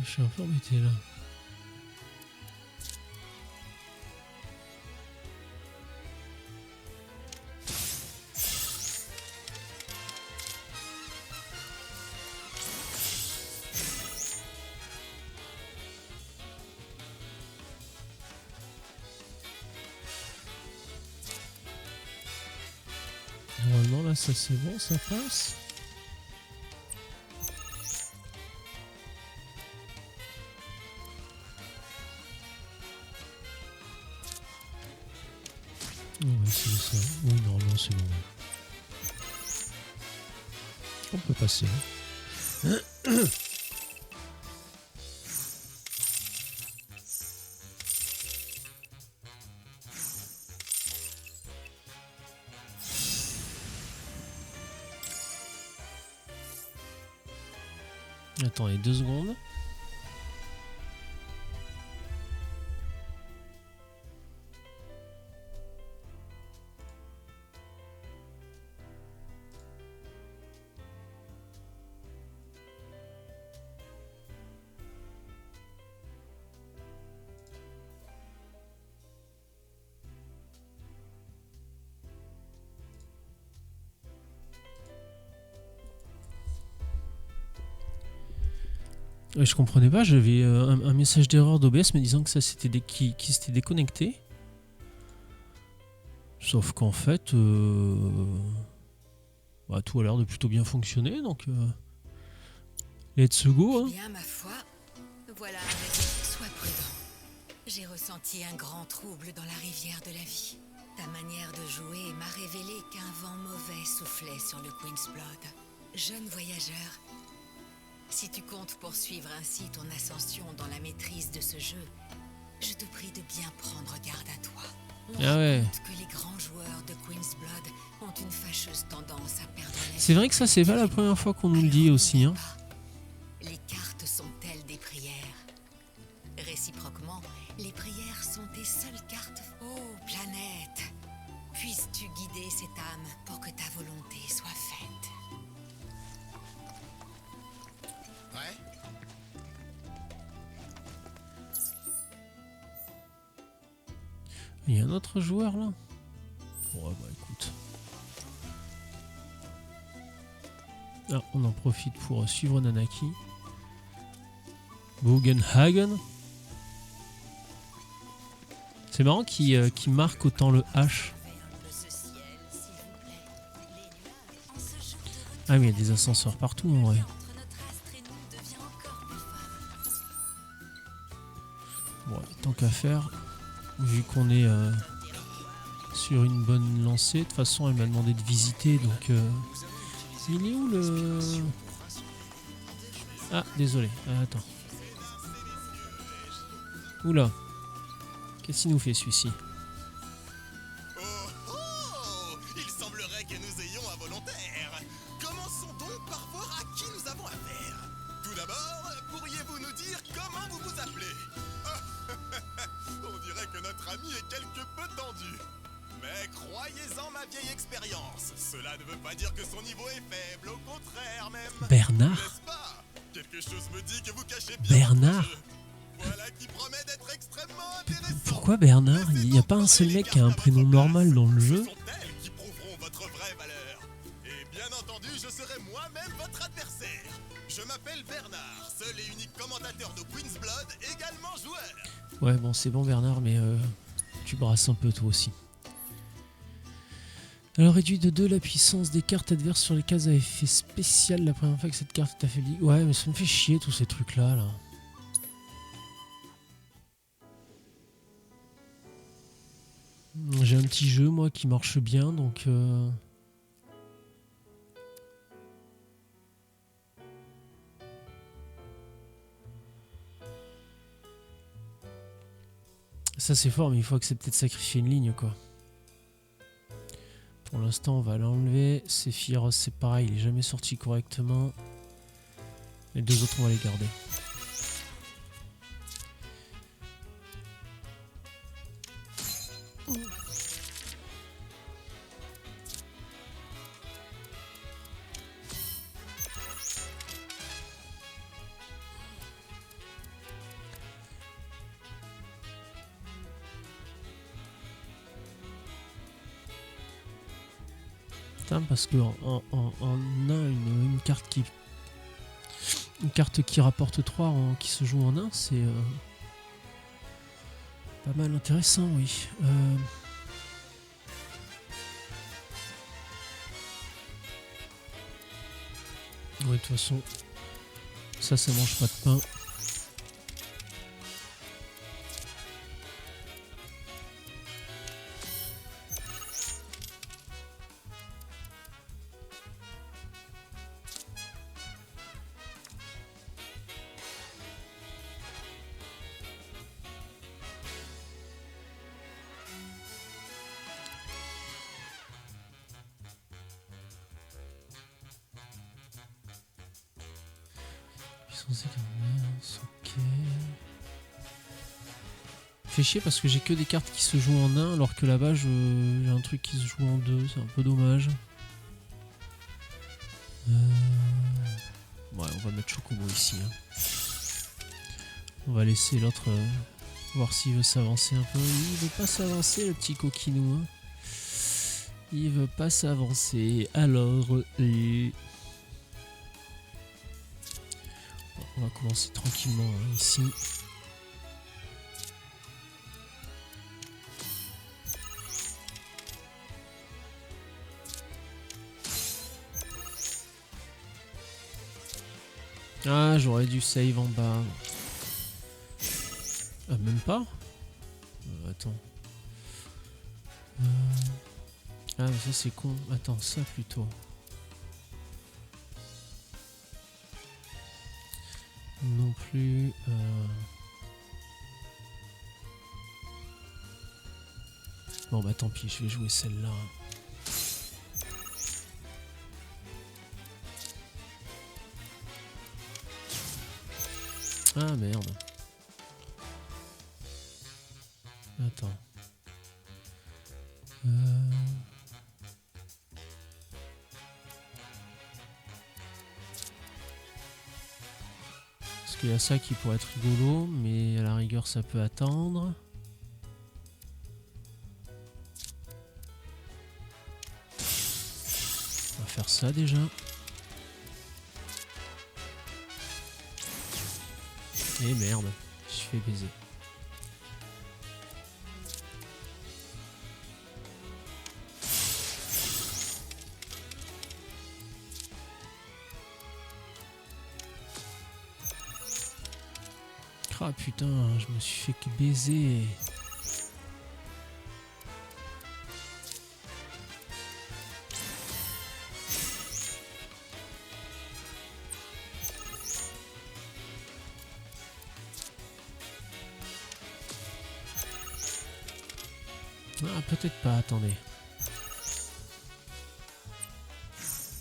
Je suis un peu embêté là. Normalement là ça c'est bon, ça passe. On va essayer ça. Oui, normalement c'est bon. On peut passer. Attendez 2 secondes. Je comprenais pas, j'avais un message d'erreur d'OBS me disant que ça s'était qui s'était déconnecté. Sauf qu'en fait, bah, tout a l'air de plutôt bien fonctionner, donc let's go. Hein. Bien, ma foi, voilà un raison. Sois prudent. J'ai ressenti un grand trouble dans la rivière de la vie. Ta manière de jouer m'a révélé qu'un vent mauvais soufflait sur le Queen's Blood. Jeune voyageur, si tu comptes poursuivre ainsi ton ascension dans la maîtrise de ce jeu, je te prie de bien prendre garde à toi. On raconte que les grands joueurs de Queen's Blood ont une fâcheuse tendance à perdre la vie. C'est vrai que ça, c'est pas la première fois qu'on nous le dit aussi. Hein. Les cartes sont-elles des prières? Réciproquement, les prières sont tes seules cartes. Oh, planète, puisses-tu guider cette âme pour que ta volonté soit faite? Ouais. Il y a un autre joueur là. Ouais, bah écoute. Ah, on en profite pour suivre Nanaki. Bugenhagen. C'est marrant qu'il marque autant le H. Ah mais il y a des ascenseurs partout en vrai. Bon, tant qu'à faire, vu qu'on est sur une bonne lancée, de toute façon elle m'a demandé de visiter, donc il est où le... Ah désolé, attends. Oula, qu'est-ce qu'il nous fait celui-ci? Oh oh! Il semblerait que nous ayons un volontaire. Commençons donc par voir à qui nous avons affaire. Tout d'abord, pourriez-vous nous dire comment vous vous appelez? On dirait que notre ami est quelque peu tendu. Mais croyez-en ma vieille expérience. Cela ne veut pas dire que son niveau est faible, au contraire même. Bernard? N'est-ce pas? Quelque chose me dit que vous cachez bien Bernard? votre jeu. Voilà qui promet d'être extrêmement intéressant. Pourquoi Bernard? Il n'y a pas un seul mec qui a un prénom normal dans le jeu? Ce sont elles qui prouveront votre vraie valeur. Et bien entendu, je serai moi-même votre adversaire. Je m'appelle Bernard, seul et unique commentateur de Queen's Blood, également joueur. Ouais bon c'est bon Bernard, mais tu brasses un peu toi aussi. Alors réduit de 2 la puissance des cartes adverses sur les cases à effet spécial la première fois que cette carte est affaiblie. Ouais mais ça me fait chier tous ces trucs là. J'ai un petit jeu moi qui marche bien donc ça c'est fort mais il faut accepter de sacrifier une ligne quoi. Pour l'instant on va l'enlever. Sephiroth c'est pareil, il est jamais sorti correctement. Les deux autres on va les garder. Parce que on a une carte qui rapporte 3 qui se joue en 1, c'est pas mal intéressant, oui. Ouais, de toute façon, ça mange pas de pain. Ok. Fait chier parce que j'ai que des cartes qui se jouent en 1 alors que là-bas j'ai un truc qui se joue en 2, c'est un peu dommage. Ouais, on va mettre Chocobo ici. Hein. On va laisser l'autre voir s'il veut s'avancer un peu. Il veut pas s'avancer le petit coquinou. Hein. Il veut pas s'avancer. Alors, bon, on va commencer tranquillement hein, ici. Ah, j'aurais dû save en bas. Ah, même pas attends. Ah, mais ça c'est con. Attends, ça plutôt. Non plus. Bon, bah tant pis, je vais jouer celle-là. Ah merde. Attends. Parce qu'il y a ça qui pourrait être rigolo, mais à la rigueur ça peut attendre. On va faire ça déjà. Et merde, je fais baiser. Ah putain, je me suis fait baiser. Ah, peut-être pas, attendez.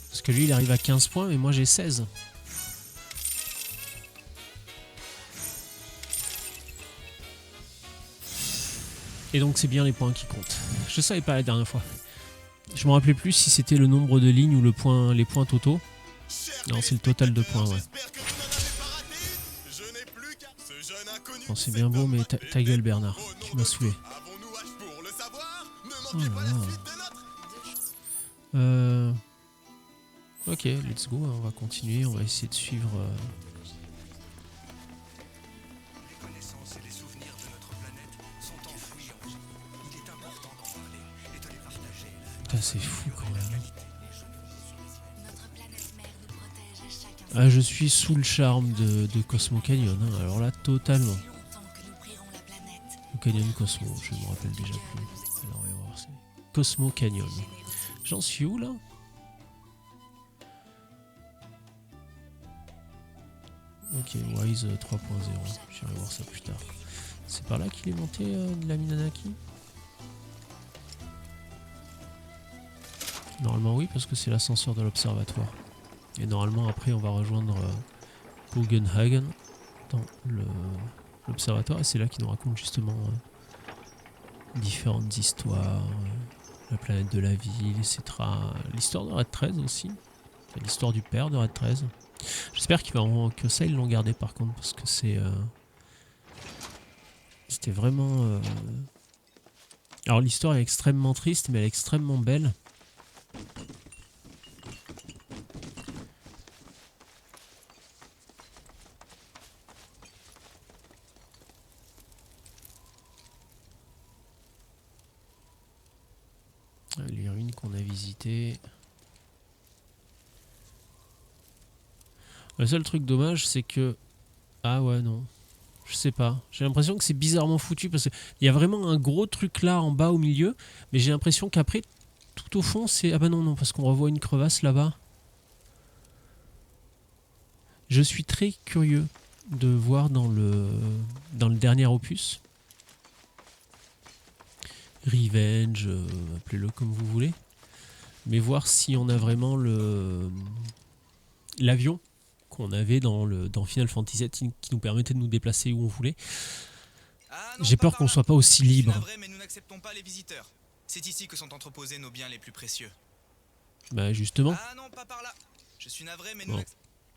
Parce que lui, il arrive à 15 points, mais moi j'ai 16. Et donc c'est bien les points qui comptent. Je savais pas la dernière fois. Je me rappelais plus si c'était le nombre de lignes ou les points totaux. Non, c'est le total de points, ouais. Bon, c'est bien beau, mais ta gueule, Bernard. Tu m'as saoulé. Oh là là. Ok, let's go. On va continuer. On va essayer de suivre. Putain, c'est fou quand même. Ah, je suis sous le charme de Cosmo Canyon. Hein. Alors là, totalement. Ou Canyon Cosmo, je ne me rappelle déjà plus. Alors, on va voir. Cosmo Canyon. J'en suis où là? Ok, Wise 3.0. J'irai voir ça plus tard. C'est par là qu'il est monté la Minanaki? Normalement oui, parce que c'est l'ascenseur de l'observatoire. Et normalement après on va rejoindre Bugenhagen dans l'observatoire. Et c'est là qu'il nous raconte justement différentes histoires. La planète de la ville, etc. L'histoire de Red 13 aussi. L'histoire du père de Red 13. J'espère que ça ils l'ont gardé par contre, parce que c'était vraiment... Alors l'histoire est extrêmement triste, mais elle est extrêmement belle. Les ruines qu'on a visitées. Le seul truc dommage, c'est que... Ah ouais, non. Je sais pas. J'ai l'impression que c'est bizarrement foutu parce qu'il y a vraiment un gros truc là en bas au milieu. Mais j'ai l'impression qu'après, tout au fond, c'est... Ah bah non, non, parce qu'on revoit une crevasse là-bas. Je suis très curieux de voir dans le dernier opus. Revenge, appelez-le comme vous voulez. Mais voir si on a vraiment l'avion qu'on avait dans Final Fantasy VII qui nous permettait de nous déplacer où on voulait. Ah non, J'ai pas peur par qu'on là. soit pas aussi Je suis libre. navré, mais nous n'acceptons pas les visiteurs. C'est ici que sont entreposés nos biens les plus précieux. Bah justement. Ah non, pas par là. Je suis navré, mais Bon. nous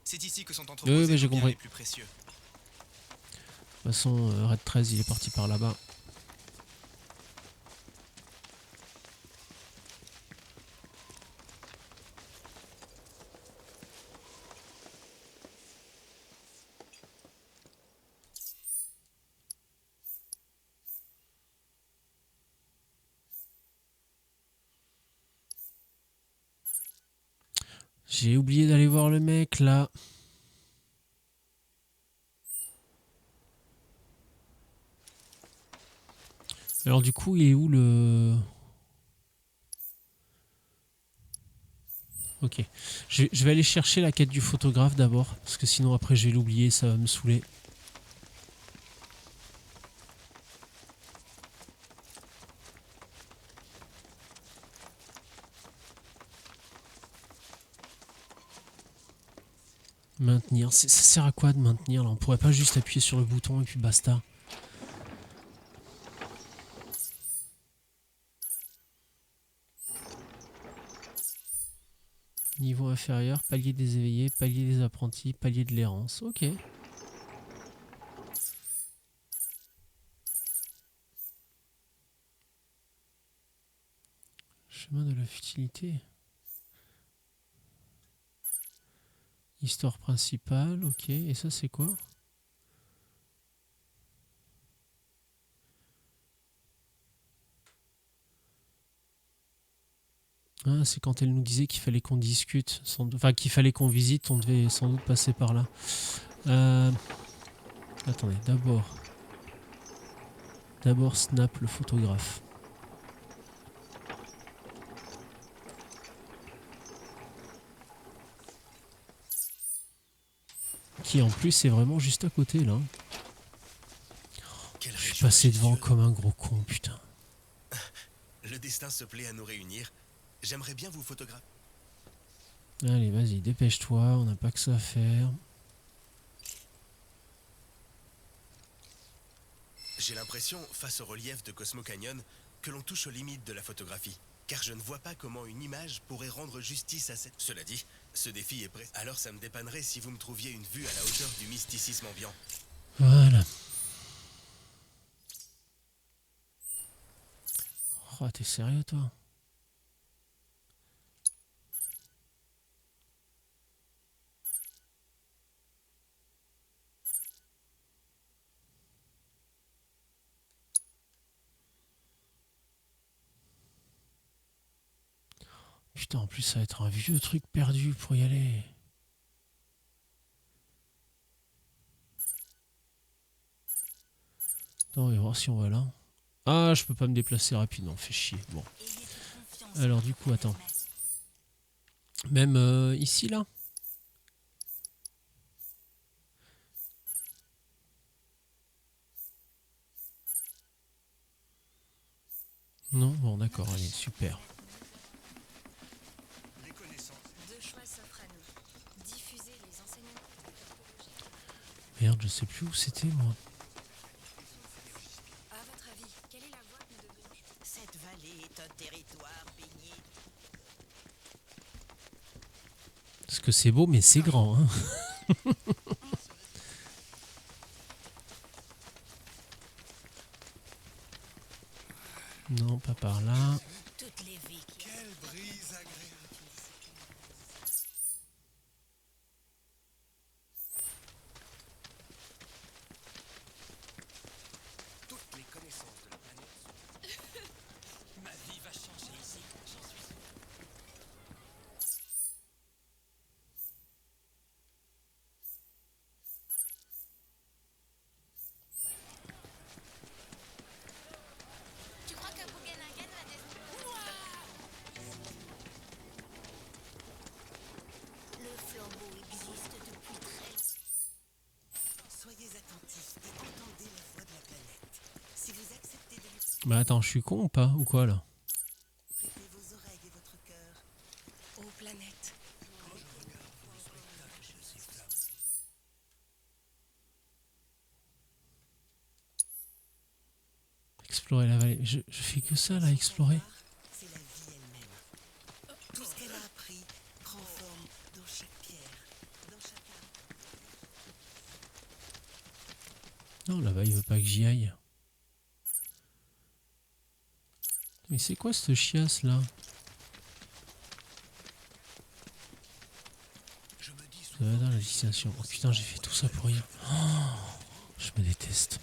c'est ici que sont Oui, entreposés mais j'ai nos biens compris. les plus précieux. De toute façon, Red 13, il est parti par là-bas. J'ai oublié d'aller voir le mec là. Alors du coup, il est où le... Ok. Je vais aller chercher la quête du photographe d'abord. Parce que sinon après je vais l'oublier, ça va me saouler. Maintenir. Ça sert à quoi de maintenir là? On pourrait pas juste appuyer sur le bouton et puis basta. Niveau inférieur, palier des éveillés, palier des apprentis, palier de l'errance. Ok. Chemin de la futilité. Histoire principale, ok. Et ça c'est quoi? Ah, c'est quand elle nous disait qu'il fallait qu'on discute, enfin qu'il fallait qu'on visite, on devait sans doute passer par là. Attendez, d'abord Snap le photographe. Qui en plus est vraiment juste à côté là. Quelle Je suis région passé devant majestueuse. comme un gros con, putain. Le destin se plaît à nous réunir. J'aimerais bien vous photographier. Allez, vas-y, dépêche-toi, on n'a pas que ça à faire. J'ai l'impression, face au relief de Cosmo Canyon, que l'on touche aux limites de la photographie. Car je ne vois pas comment une image pourrait rendre justice à cette... Cela dit, ce défi est prêt. Alors ça me dépannerait si vous me trouviez une vue à la hauteur du mysticisme ambiant. Voilà. Oh, t'es sérieux toi? Putain, en plus ça va être un vieux truc perdu pour y aller. Attends, on va voir si on va là. Ah, je peux pas me déplacer rapidement, fait chier. Bon. Alors du coup, attends. Même ici là? Non, bon d'accord, allez, super. Deux choix s'offrent à nous. Diffuser les enseignements. Merde, je sais plus où c'était moi. À votre avis, quelle est la voie que nous devrions choisir? Cette vallée est un territoire baigné. Parce que c'est beau, mais c'est grand, hein. Non, pas par là. Toutes les vies qui... Quelle brise agréable. Toutes les connaissances de la planète sont... Ma vie va changer ici, j'en suis sûr. Tu crois que Bougenhagen va descendre? Le flambeau existe depuis très longtemps. Soyez attentifs et entendez la voix de la planète. Si vous acceptez de lui Bah attends, je suis con ou pas? Ou quoi là? prêter vos oreilles et votre cœur, Aux planètes. explorer la vallée. Je fais que ça là, explorer. C'est la vie elle-même. Tout ce qu'elle a appris prend forme dans chaque pierre, dans chaque arbre. Non, là-bas, il veut pas que j'y aille. Mais c'est quoi ce chiasse là? Dans la destination. Oh putain, j'ai fait tout ça pour rien. Oh, je me déteste.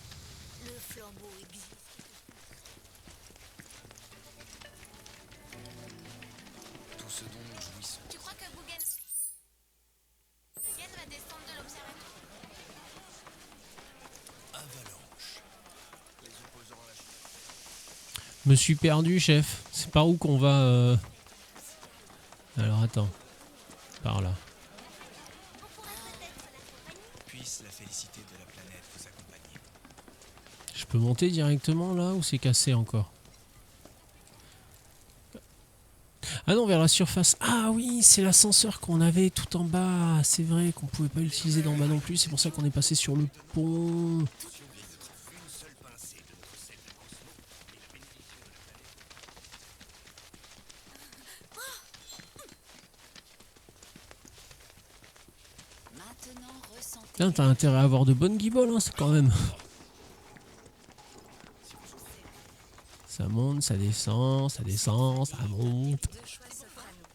Le flambeau existe. Tout ce dont nous jouissons. Tu crois que Bougen va descendre de l'observatoire? Avalanche. Les opposants à la chute. Me suis perdu, chef. C'est par où qu'on va Alors attends. Par là. Puisse la félicité de la planète vous accompagner. Je peux monter directement là ou c'est cassé encore? Ah non, vers la surface. Ah oui, c'est l'ascenseur qu'on avait tout en bas. C'est vrai qu'on pouvait pas l'utiliser d'en bas non plus. C'est pour ça qu'on est passé sur le pont. Maintenant, ressentez. Putain, t'as intérêt à avoir de bonnes guiboles, hein, c'est quand même. Ça monte, ça descend, ça descend, ça monte. Deux choix s'offrent à nous.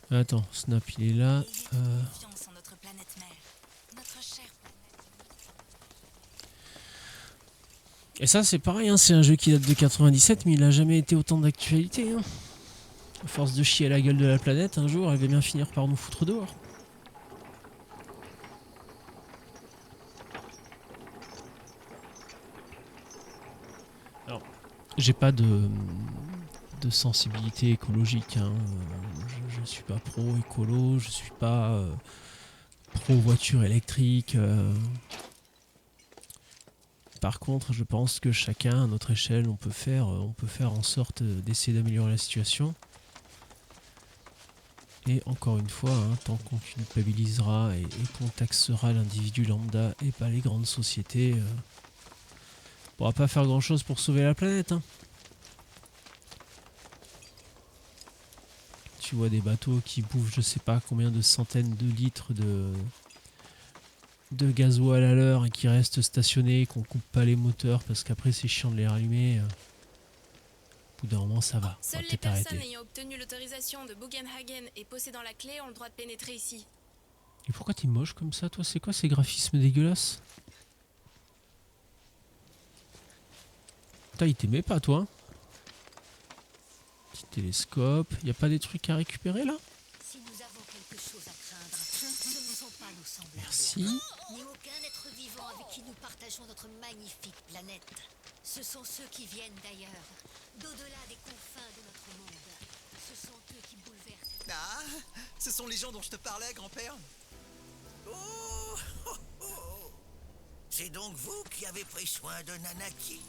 Diffusez-le. Attends, Snap il est là. Ayez confiance en notre planète mère. Notre chère planète. Et ça c'est pareil, hein, c'est un jeu qui date de 97 mais il a jamais été autant d'actualité. Hein. À force de chier à la gueule de la planète, un jour elle va bien finir par nous foutre dehors. Alors, j'ai pas de sensibilité écologique. Hein. Je suis pas pro écolo, je suis pas pro voiture électrique. Par contre, je pense que chacun, à notre échelle, on peut faire en sorte d'essayer d'améliorer la situation. Et encore une fois, hein, tant qu'on culpabilisera et qu'on taxera l'individu lambda et pas les grandes sociétés, on pourra pas faire grand chose pour sauver la planète. Hein. Tu vois des bateaux qui bouffent je sais pas combien de centaines de litres de gasoil à l'heure et qui restent stationnés, qu'on coupe pas les moteurs parce qu'après c'est chiant de les rallumer. Au bout d'un moment ça va, on va Seules les peut-être personnes arrêter. ayant obtenu l'autorisation de Bugenhagen et possédant la clé ont le droit de pénétrer ici. Et pourquoi t'es moche comme ça toi? C'est quoi ces graphismes dégueulasses? Putain il t'aimait pas toi? Petit télescope, y a pas des trucs à récupérer là? Si nous avons quelque chose à craindre, ce ne sont pas nos semblables. Merci. Ni aucun être vivant avec qui nous partageons notre magnifique planète. Ce sont ceux qui viennent d'ailleurs, d'au-delà des confins de notre monde. Ce sont eux qui bouleversent. Ah, ce sont les gens dont je te parlais, grand-père. Oh, oh, oh. C'est donc vous qui avez pris soin de Nanaki.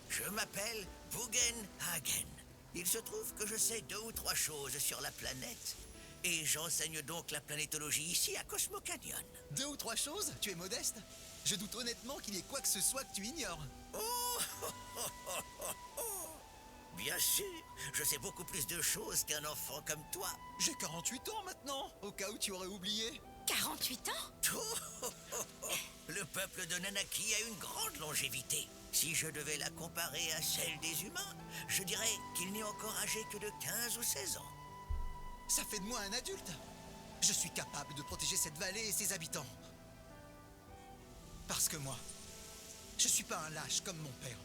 Je m'appelle Bugenhagen. Il se trouve que je sais 2 ou 3 choses sur la planète. Et j'enseigne donc la planétologie ici à Cosmo Canyon. 2 ou 3 choses? Tu es modeste? Je doute honnêtement qu'il y ait quoi que ce soit que tu ignores. Oh, oh, oh, oh, oh, oh. Bien sûr, je sais beaucoup plus de choses qu'un enfant comme toi. J'ai 48 ans maintenant, au cas où tu aurais oublié. 48 ans? Oh, oh, oh, oh. Le peuple de Nanaki a une grande longévité. Si je devais la comparer à celle des humains, je dirais qu'il n'est encore âgé que de 15 ou 16 ans. Ça fait de moi un adulte. Je suis capable de protéger cette vallée et ses habitants. Parce que moi, je suis pas un lâche comme mon père.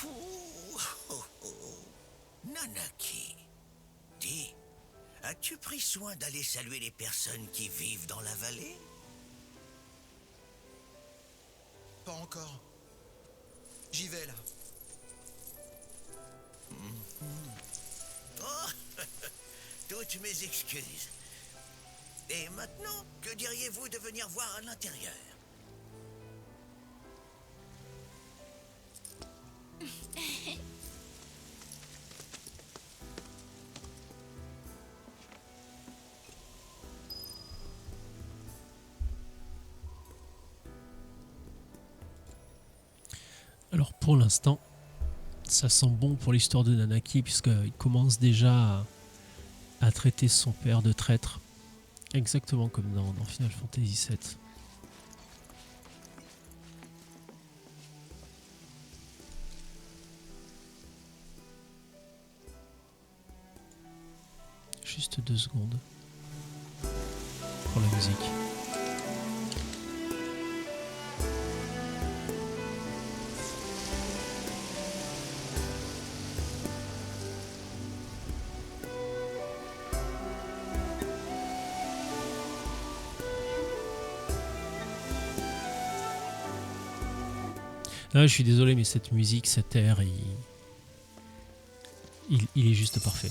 Oh, oh, oh. Nanaki, dis, as-tu pris soin d'aller saluer les personnes qui vivent dans la vallée? Pas encore. J'y vais là. Oh, toutes mes excuses. Et maintenant, que diriez-vous de venir voir à l'intérieur? Alors pour l'instant, ça sent bon pour l'histoire de Nanaki, puisqu'il commence déjà à traiter son père de traître. Exactement comme dans Final Fantasy VII. Juste 2 secondes pour la musique. Ah, je suis désolé, mais cette musique, cet air, il est juste parfait.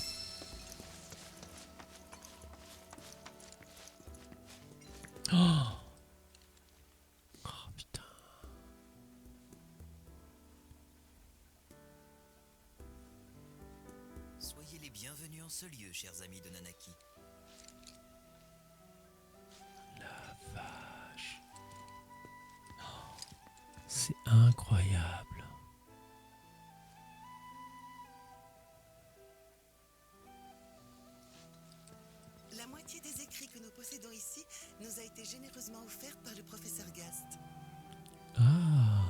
Oh, oh putain. Soyez les bienvenus en ce lieu, chers amis de Nanaki. La vache. Oh, c'est incroyable. La moitié des écrits que nous possédons ici nous a été généreusement offert par le professeur Gast. Ah.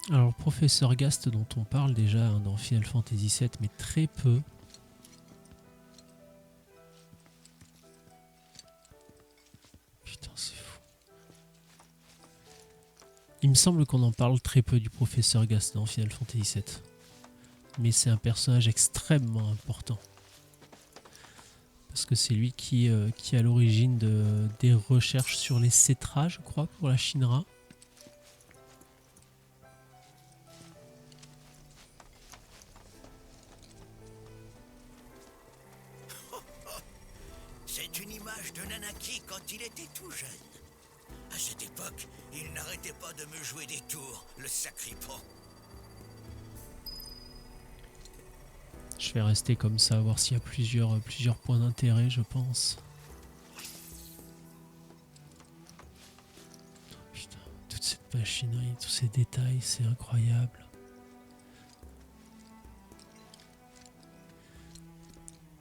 Alors, le professeur Gast dont on parle déjà dans Final Fantasy VII, mais très peu. Putain, c'est fou. Il me semble qu'on en parle très peu du professeur Gast dans Final Fantasy VII. Mais c'est un personnage extrêmement important. Parce que c'est lui qui est à l'origine des recherches sur les cétras, je crois, pour la Shinra. C'est une image de Nanaki quand il était tout jeune. À cette époque, il n'arrêtait pas de me jouer des tours, le sacripant. Je vais rester comme ça, voir s'il y a plusieurs points d'intérêt, je pense. Putain, toute cette machinerie, tous ces détails, c'est incroyable.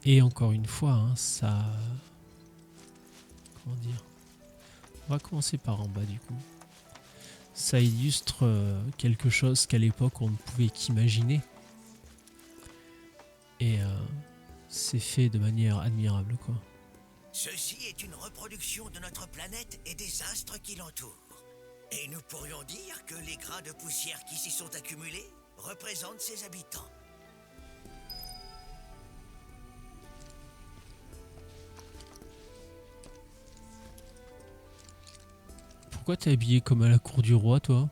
Et encore une fois, hein, ça... Comment dire? On va commencer par en bas du coup. Ça illustre quelque chose qu'à l'époque on ne pouvait qu'imaginer. Et c'est fait de manière admirable, quoi. Ceci est une reproduction de notre planète et des astres qui l'entourent. Et nous pourrions dire que les grains de poussière qui s'y sont accumulés représentent ses habitants. Pourquoi t'es habillé comme à la cour du roi, toi?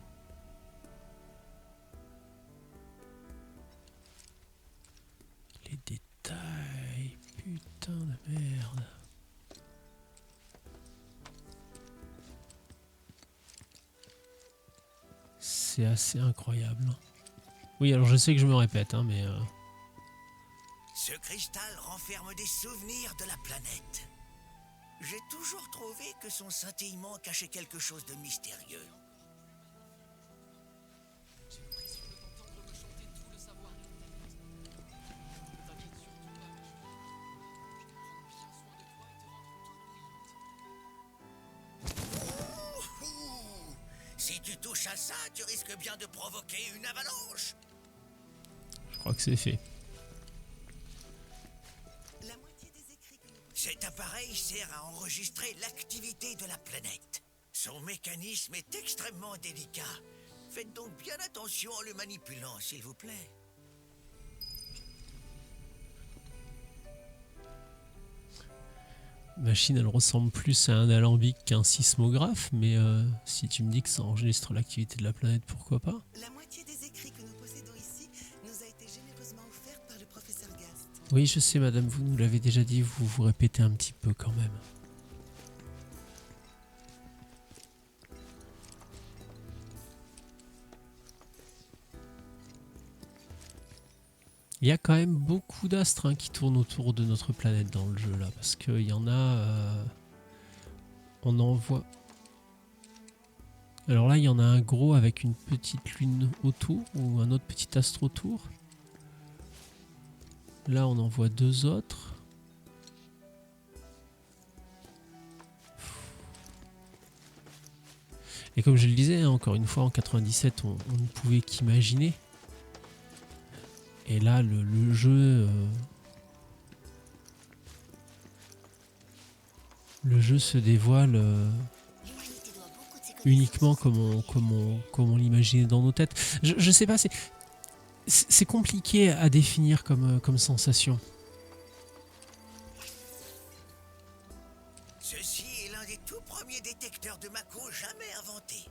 Les détails, putain de merde. C'est assez incroyable. Oui, alors je sais que je me répète, hein, mais... Ce cristal renferme des souvenirs de la planète. J'ai toujours trouvé que son scintillement cachait quelque chose de mystérieux. Si tu touches à ça, tu risques bien de provoquer une avalanche. Je crois que c'est fait. Cet appareil sert à enregistrer l'activité de la planète. Son mécanisme est extrêmement délicat. Faites donc bien attention en le manipulant, s'il vous plaît. La machine, elle ressemble plus à un alambic qu'un sismographe, mais si tu me dis que ça enregistre l'activité de la planète, pourquoi pas? La moitié des écrits que nous possédons ici nous a été généreusement offert par le professeur Gast. Oui, je sais, madame, vous nous l'avez déjà dit, vous vous répétez un petit peu quand même. Il y a quand même beaucoup d'astres qui tournent autour de notre planète dans le jeu là, parce qu'il y en a On en voit. Alors là, il y en a un gros avec une petite lune autour ou un autre petit astre autour. Là, on en voit 2 autres. Et comme je le disais, hein, encore une fois, en 97, on ne pouvait qu'imaginer. Et là, le jeu... le jeu se dévoile uniquement comme on l'imaginait dans nos têtes. Je sais pas, c'est compliqué à définir comme sensation. Ceci est l'un des tout premiers détecteurs de Mako jamais inventés.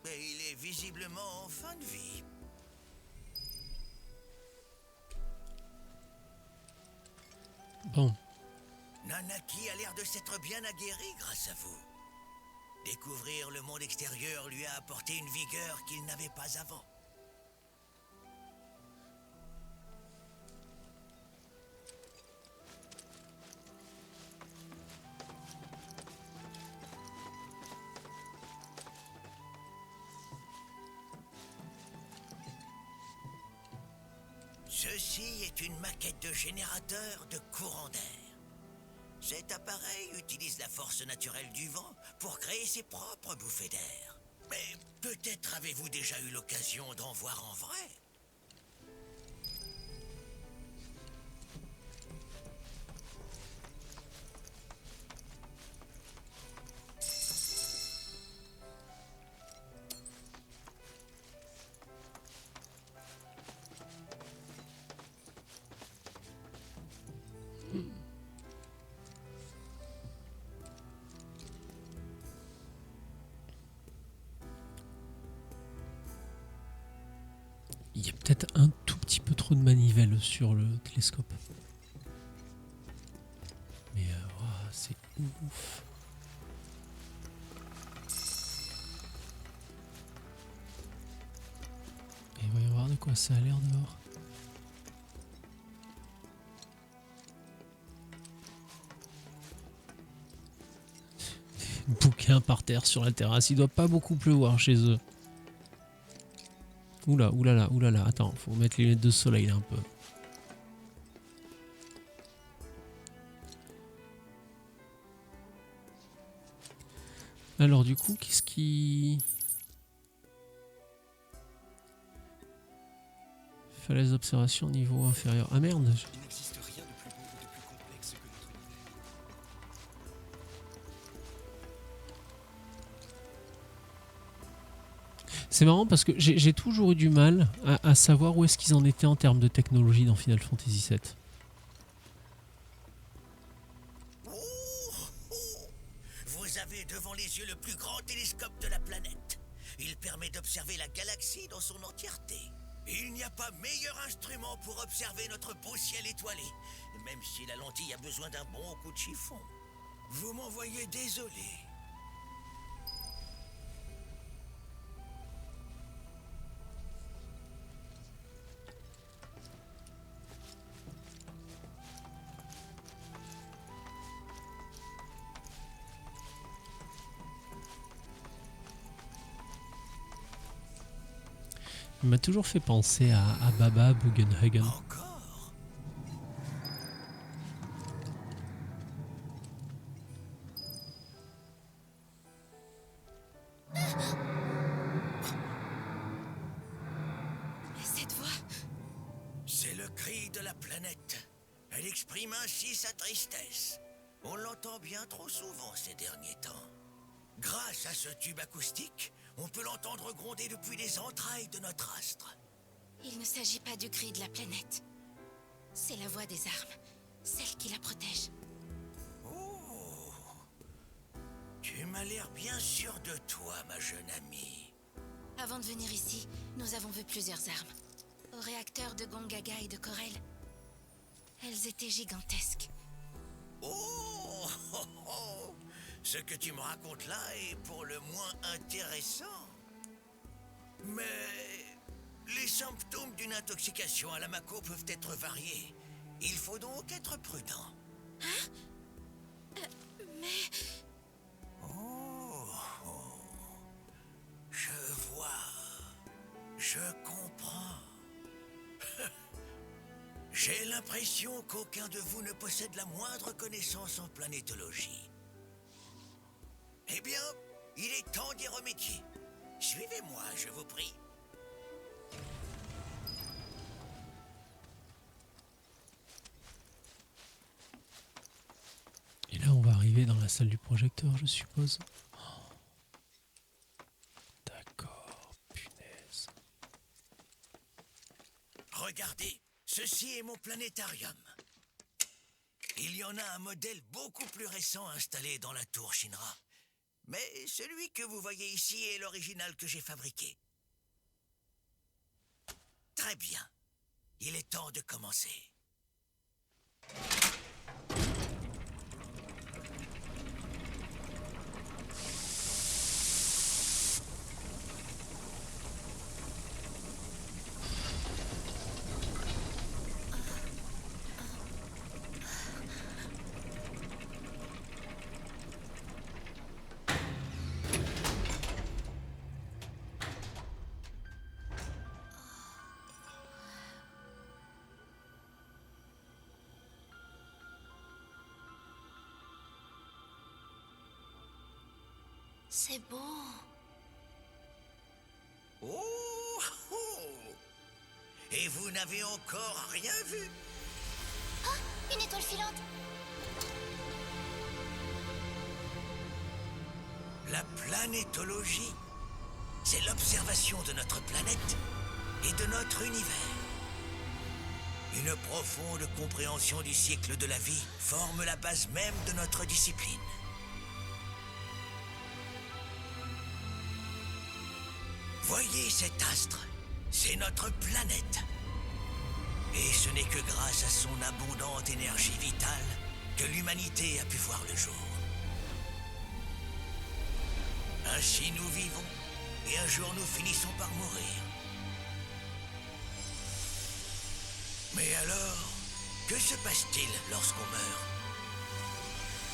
Mais il est visiblement en fin de vie. Bon. Nanaki a l'air de s'être bien aguerri grâce à vous. Découvrir le monde extérieur lui a apporté une vigueur qu'il n'avait pas avant. Ceci est une maquette de générateur de courant d'air. Cet appareil utilise la force naturelle du vent pour créer ses propres bouffées d'air. Mais peut-être avez-vous déjà eu l'occasion d'en voir en vrai? Il y a peut-être un tout petit peu trop de manivelle sur le télescope. Mais c'est ouf. Et voyons voir de quoi ça a l'air dehors. Bouquin par terre sur la terrasse. Il doit pas beaucoup pleuvoir chez eux. Oula, oulala, oulala. Attends, faut mettre les lunettes de soleil là un peu. Alors du coup, qu'est-ce qui... Falaise d'observation niveau inférieur. Ah merde. Il n'existe rien de plus beau ou de plus complexe que notre univers. C'est marrant parce que j'ai toujours eu du mal à savoir où est-ce qu'ils en étaient en termes de technologie dans Final Fantasy VII. Vous avez devant les yeux le plus grand télescope de la planète. Il permet d'observer la galaxie dans son entièreté. Il n'y a pas meilleur instrument pour observer notre beau ciel étoilé, même si la lentille a besoin d'un bon coup de chiffon. Vous m'en voyez désolé. Il m'a toujours fait penser à Baba Bugenhagen. Encore? Cette voix, C'est le cri de la planète. Elle exprime ainsi sa tristesse. On l'entend bien trop souvent ces derniers temps. Grâce à ce tube acoustique, on peut l'entendre gronder depuis les entrailles de notre astre. il ne s'agit pas du cri de la planète. C'est la voix des armes, celle qui la protège. Oh, tu m'as l'air bien sûr de toi, ma jeune amie. Avant de venir ici, nous avons vu plusieurs armes. Au réacteur de Gongaga et de Corel. Elles étaient gigantesques. Oh, oh, oh. Ce que tu me racontes là est pour le moins intéressant. Mais Les symptômes d'une intoxication à la Mako peuvent être variés. Il faut donc être prudent. Mais... Oh, je vois. Je comprends. J'ai l'impression qu'aucun de vous ne possède la moindre connaissance en planétologie. Eh bien, il est temps d'y remédier. Suivez-moi, je vous prie. Et là, on va arriver dans la salle du projecteur, je suppose. Oh. D'accord, punaise. Regardez, ceci est mon planétarium. Il y en a un modèle beaucoup plus récent installé dans la tour Shinra. Mais celui que vous voyez ici est l'original que j'ai fabriqué. Très bien. Il est temps de commencer. C'est beau. Oh, oh. Et vous n'avez encore rien vu? Oh, une étoile filante. La planétologie, c'est l'observation de notre planète et de notre univers. Une profonde compréhension du cycle de la vie forme la base même de notre discipline. Voyez cet astre, c'est notre planète. Et ce n'est que grâce à son abondante énergie vitale que l'humanité a pu voir le jour. Ainsi nous vivons, et un jour nous finissons par mourir. Mais alors, que se passe-t-il lorsqu'on meurt?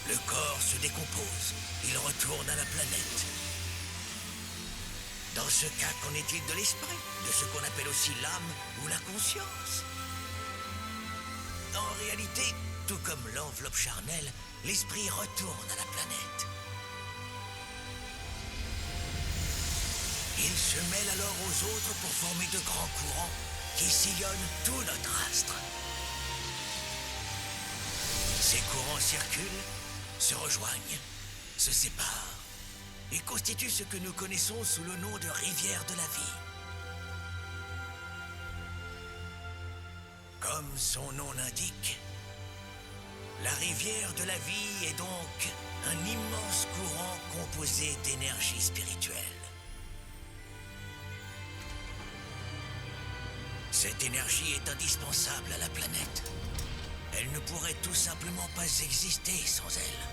Le corps se décompose, il retourne à la planète. Dans ce cas, qu'en est-il de l'esprit, de ce qu'on appelle aussi l'âme ou la conscience? En réalité, tout comme l'enveloppe charnelle, l'esprit retourne à la planète. Il se mêle alors aux autres pour former de grands courants qui sillonnent tout notre astre. Ces courants circulent, se rejoignent, se séparent et constituent ce que nous connaissons sous le nom de rivière de la vie. Comme son nom l'indique, la rivière de la vie est donc un immense courant composé d'énergie spirituelle. Cette énergie est indispensable à la planète. Elle ne pourrait tout simplement pas exister sans elle.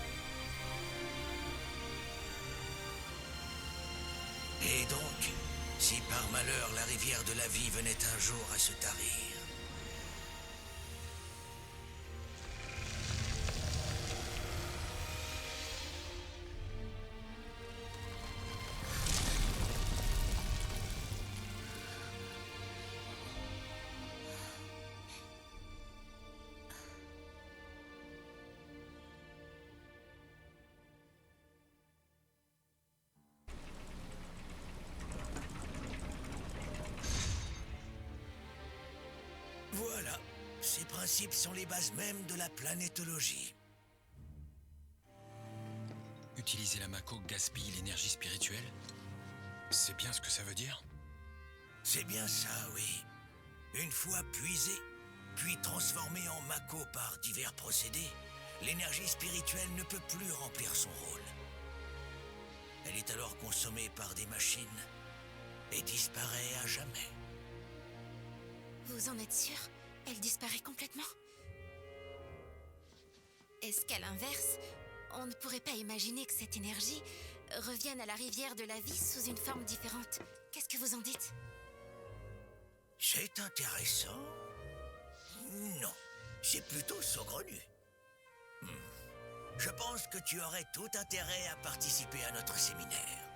Et donc, si par malheur la rivière de la vie venait un jour à se tarir, voilà, ces principes sont les bases mêmes de la planétologie. Utiliser la Mako gaspille l'énergie spirituelle? C'est bien ce que ça veut dire? C'est bien ça, oui. Une fois puisée, puis transformée en Mako par divers procédés, l'énergie spirituelle ne peut plus remplir son rôle. Elle est alors consommée par des machines et disparaît à jamais. Vous en êtes sûr? Elle disparaît complètement? Est-ce qu'à l'inverse, on ne pourrait pas imaginer que cette énergie revienne à la rivière de la vie sous une forme différente? Qu'est-ce que vous en dites? C'est intéressant. Non, c'est plutôt saugrenu. Je pense que tu aurais tout intérêt à participer à notre séminaire.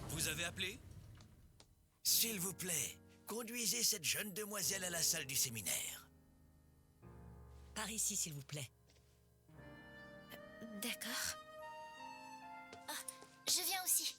Vous avez appelé? S'il vous plaît, conduisez cette jeune demoiselle à la salle du séminaire. Par ici, s'il vous plaît. D'accord. Ah, je viens aussi.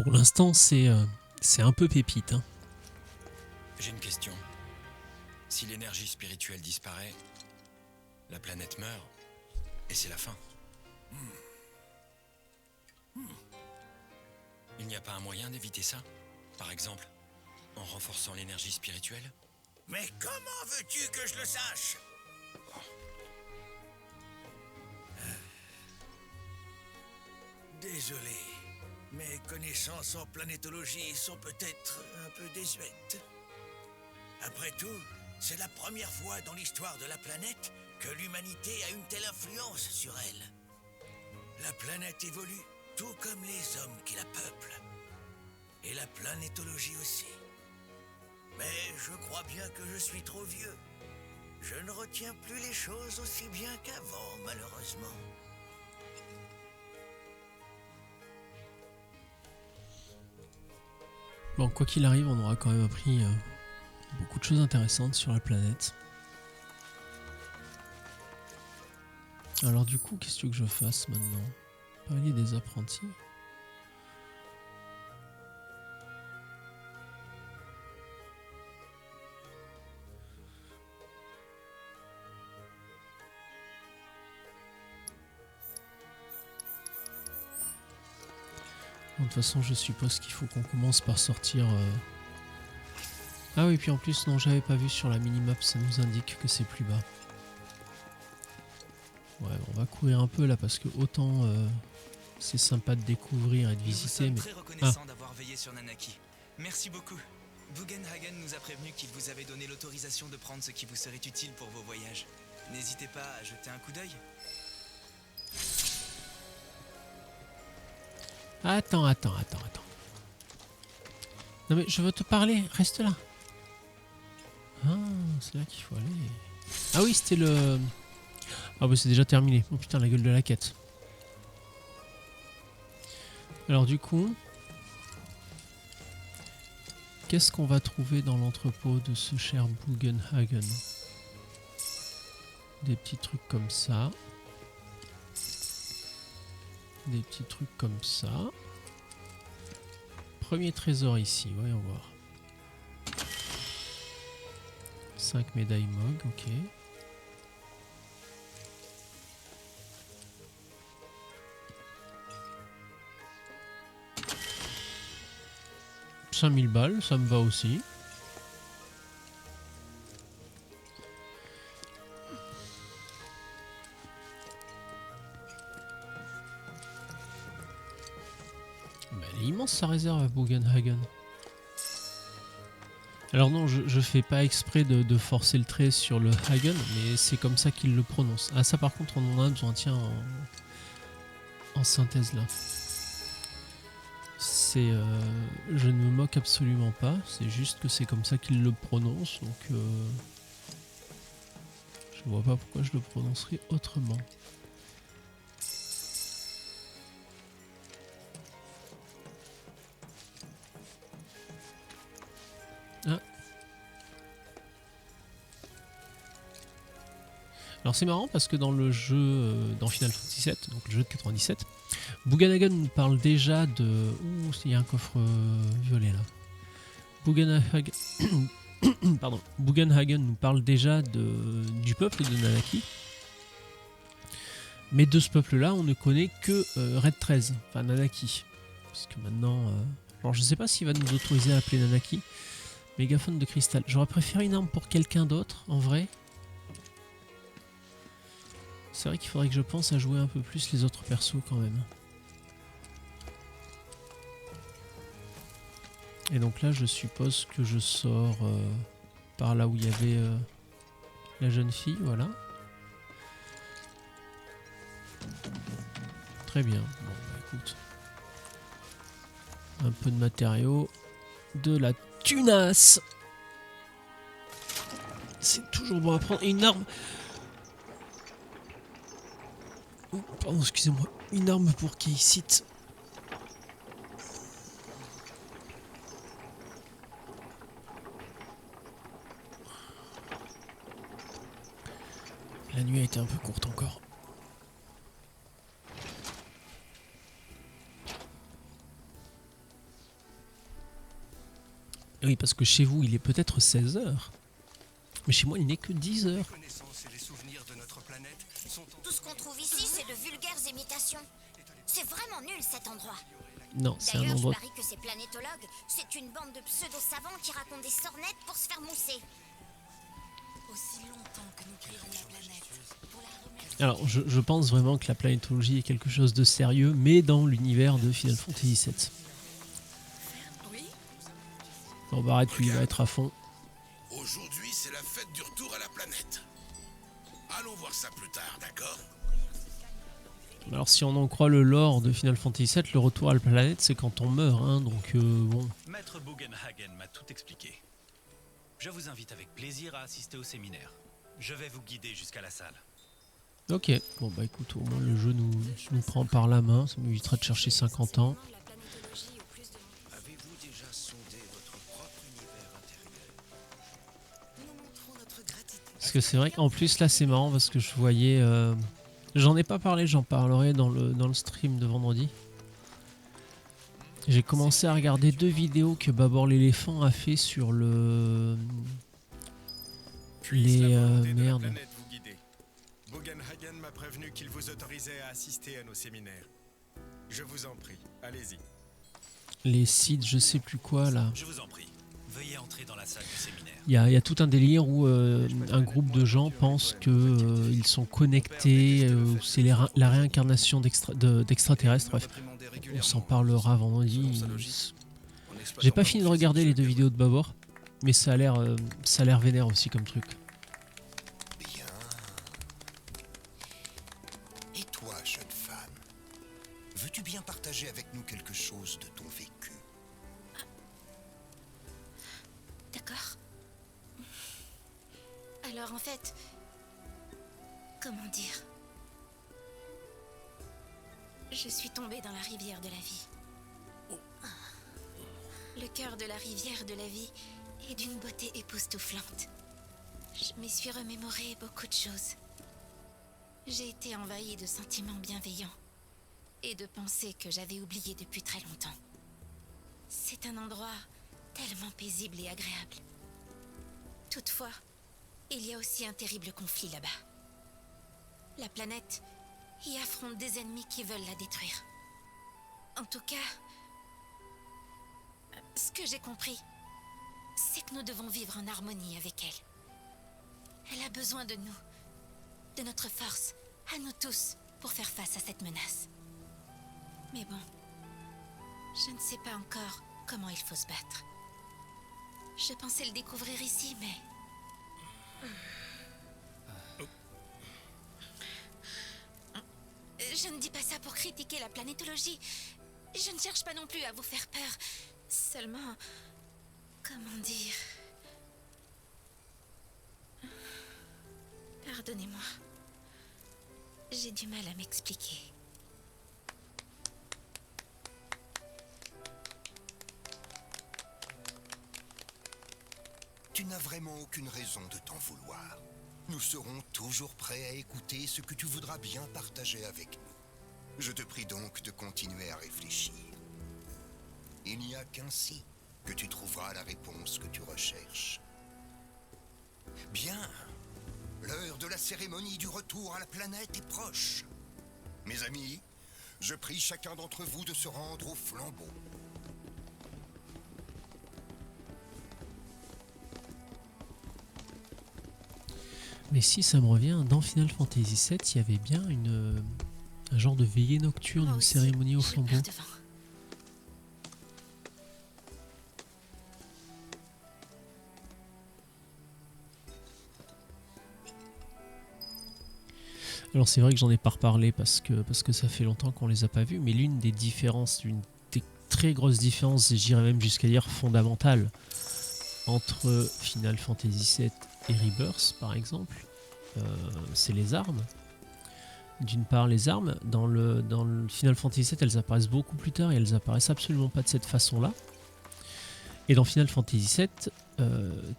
Pour l'instant, c'est un peu pépite. Hein. J'ai une question. Si l'énergie spirituelle disparaît, la planète meurt, et c'est la fin. Il n'y a pas un moyen d'éviter ça? Par exemple, en renforçant l'énergie spirituelle? Mais comment veux-tu que je le sache? Désolé, mes connaissances en planétologie sont peut-être un peu désuètes. Après tout, c'est la première fois dans l'histoire de la planète que l'humanité a une telle influence sur elle. La planète évolue, tout comme les hommes qui la peuplent. Et la planétologie aussi. Mais je crois bien que je suis trop vieux. Je ne retiens plus les choses aussi bien qu'avant, malheureusement. Bon, quoi qu'il arrive, on aura quand même appris beaucoup de choses intéressantes sur la planète. Alors du coup, qu'est-ce que tu veux que je fasse maintenant? Parler des apprentis. De toute façon, je suppose qu'il faut qu'on commence par sortir... Ah oui, puis en plus, non, j'avais pas vu sur la minimap, ça nous indique que c'est plus bas. Ouais, on va courir un peu là, parce que autant c'est sympa de découvrir et de visiter, mais... Nous sommes très reconnaissants d'avoir veillé sur Nanaki. Merci beaucoup. Bugenhagen nous a prévenu qu'il vous avait donné l'autorisation de prendre ce qui vous serait utile pour vos voyages. N'hésitez pas à jeter un coup d'œil. Attends. Non mais je veux te parler, reste là. Ah, c'est là qu'il faut aller. Ah oui, c'était le... Ah bah c'est déjà terminé. Oh putain, la gueule de la quête. Alors du coup... Qu'est-ce qu'on va trouver dans l'entrepôt de ce cher Bugenhagen? Des petits trucs comme ça. Des petits trucs comme ça. Premier trésor ici, voyons voir. 5 médailles MOG, ok. « 5000 balles, ça me va aussi. » Elle est immense sa réserve à Bugenhagen. Alors non, je fais pas exprès de forcer le trait sur le Hagen, mais c'est comme ça qu'il le prononce. Ah ça par contre on en a besoin, tiens, en synthèse là. C'est... je ne me moque absolument pas, c'est juste que c'est comme ça qu'il le prononce, donc... je vois pas pourquoi je le prononcerai autrement. Ah. Alors c'est marrant parce que dans le jeu, dans Final Fantasy VII, donc le jeu de 97, Bugenhagen nous parle déjà de... Ouh, il y a un coffre violet là. Pardon. Bugenhagen nous parle déjà du peuple de Nanaki. Mais de ce peuple-là, on ne connaît que Red 13, enfin Nanaki. Parce que maintenant, Alors je sais pas s'il va nous autoriser à appeler Nanaki. Mégaphone de cristal. J'aurais préféré une arme pour quelqu'un d'autre, en vrai. C'est vrai qu'il faudrait que je pense à jouer un peu plus les autres persos quand même. Et donc là, je suppose que je sors par là où il y avait la jeune fille, voilà. Très bien. Bon, bah, écoute. Un peu de matériaux. De la tunasse. C'est toujours bon à prendre. Et une arme. Oh, pardon, excusez-moi. Une arme pour Keysit. La nuit a été un peu courte encore. Oui, parce que chez vous, il est peut-être 16 h. Mais chez moi, il n'est que 10 h. Tout ce qu'on trouve ici, c'est de vulgaires imitations. C'est vraiment nul cet endroit. Non, c'est un D'ailleurs, endroit... je parie que ces planétologues, c'est une bande de pseudo-savants qui racontent des sornettes pour se faire mousser. Aussi longtemps que nous créerons la planète, pour la remettre... Alors, je pense vraiment que la planétologie est quelque chose de sérieux, mais dans l'univers de Final Fantasy VII. Oui. Bon, bah arrête, lui, il va être à fond. Aujourd'hui, c'est la fête du retour à la planète. Allons voir ça plus tard, d'accord? Alors, si on en croit le lore de Final Fantasy VII, le retour à la planète, c'est quand on meurt, hein, donc bon... Maître Bugenhagen m'a tout expliqué. Je vous invite avec plaisir à assister au séminaire. Je vais vous guider jusqu'à la salle. Ok, bon bah écoute, au moins le jeu nous prend par la main, ça m'évitera de chercher 50 ans. Avez-vous déjà sondé votre propre univers intérieur? Nous montrons notre gratitude. Parce que c'est vrai qu'en plus là c'est marrant parce que je voyais... J'en ai pas parlé, j'en parlerai dans le stream de vendredi. J'ai commencé à regarder 2 vidéos que Babor l'éléphant a fait sur le... merde. Bugenhagen m'a prévenu qu'il vous autorisait à assister à nos séminaires. Je vous en prie, allez-y. Les sites, je sais plus quoi là. Je vous en prie, veuillez entrer dans la salle du séminaire. Il y a tout un délire où un groupe de gens pensent que ils sont connectés, c'est la réincarnation d'extraterrestres. Bref, on s'en parlera vendredi. J'ai pas fini de regarder les 2 vidéos de Babor, mais ça a l'air vénère aussi comme truc. Bien. Et toi, jeune femme, veux-tu bien partager avec nous quelque chose de ton vécu? D'accord. Alors en fait... Comment dire? Je suis tombée dans la rivière de la vie. Le cœur de la rivière de la vie est d'une beauté époustouflante. Je m'y suis remémoré beaucoup de choses. J'ai été envahie de sentiments bienveillants et de pensées que j'avais oubliées depuis très longtemps. C'est un endroit tellement paisible et agréable. Toutefois, il y a aussi un terrible conflit là-bas. La planète y affronte des ennemis qui veulent la détruire. En tout cas, ce que j'ai compris, c'est que nous devons vivre en harmonie avec elle. Elle a besoin de nous, de notre force, à nous tous, pour faire face à cette menace. Mais bon, je ne sais pas encore comment il faut se battre. Je pensais le découvrir ici, mais... Je ne dis pas ça pour critiquer la planétologie. Je ne cherche pas non plus à vous faire peur. Seulement... Comment dire... Pardonnez-moi. J'ai du mal à m'expliquer. Tu n'as vraiment aucune raison de t'en vouloir. Nous serons toujours prêts à écouter ce que tu voudras bien partager avec nous. Je te prie donc de continuer à réfléchir. Il n'y a qu'ainsi que tu trouveras la réponse que tu recherches. Bien. L'heure de la cérémonie du retour à la planète est proche. Mes amis, je prie chacun d'entre vous de se rendre au flambeau. Mais si ça me revient, dans Final Fantasy VII, il y avait bien un genre de veillée nocturne, Moi une aussi, cérémonie au j'ai flambeau. peur devant. Alors c'est vrai que j'en ai pas reparlé parce que ça fait longtemps qu'on les a pas vus, mais l'une des différences, l'une des très grosses différences, et j'irais même jusqu'à dire fondamentales, entre Final Fantasy VII et Rebirth par exemple, c'est les armes. D'une part, les armes, dans le Final Fantasy VII, elles apparaissent beaucoup plus tard et elles apparaissent absolument pas de cette façon-là. Et dans Final Fantasy VII,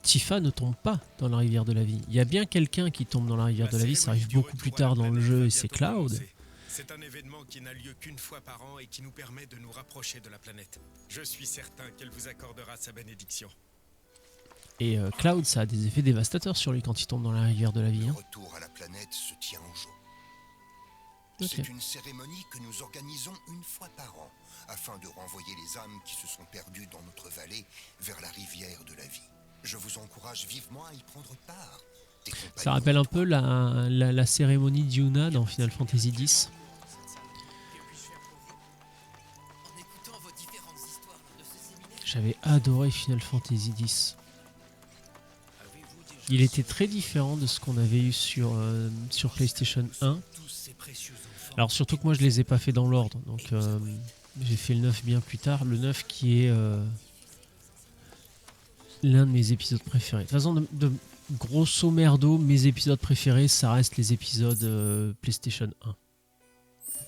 Tifa ne tombe pas dans la rivière de la vie. Il y a bien quelqu'un qui tombe dans la rivière de la vie, ça arrive beaucoup plus tard dans le jeu et c'est Cloud. C'est un événement qui n'a lieu qu'une fois par an et qui nous permet de nous rapprocher de la planète. Je suis certain qu'elle vous accordera sa bénédiction. Et Cloud, ça a des effets dévastateurs sur lui quand il tombe dans la rivière de la vie. Le Hein. retour à la planète se tient au jour. Ok. C'est une cérémonie que nous organisons une fois par an, afin de renvoyer les âmes qui se sont perdues dans notre vallée vers la rivière de la vie. Je vous encourage vivement à y prendre part. Ça rappelle un peu la cérémonie d'Yuna dans Final Fantasy X. J'avais adoré Final Fantasy X. Il était très différent de ce qu'on avait eu sur PlayStation 1. Alors surtout que moi je les ai pas fait dans l'ordre, donc j'ai fait le 9 bien plus tard, le 9 qui est l'un de mes épisodes préférés. De toute façon, grosso merdo, mes épisodes préférés, ça reste les épisodes PlayStation 1.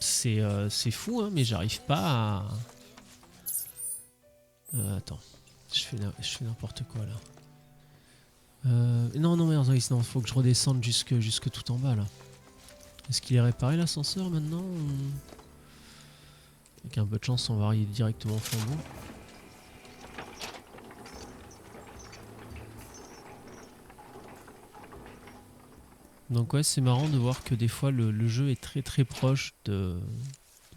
C'est fou, hein, mais j'arrive pas à... attends, je fais n'importe quoi là. Non, non, faut que je redescende jusque tout en bas là. Est-ce qu'il est réparé l'ascenseur maintenant ou... Avec un peu de chance, on va arriver directement au flambeau. Donc ouais, c'est marrant de voir que des fois le jeu est très très proche de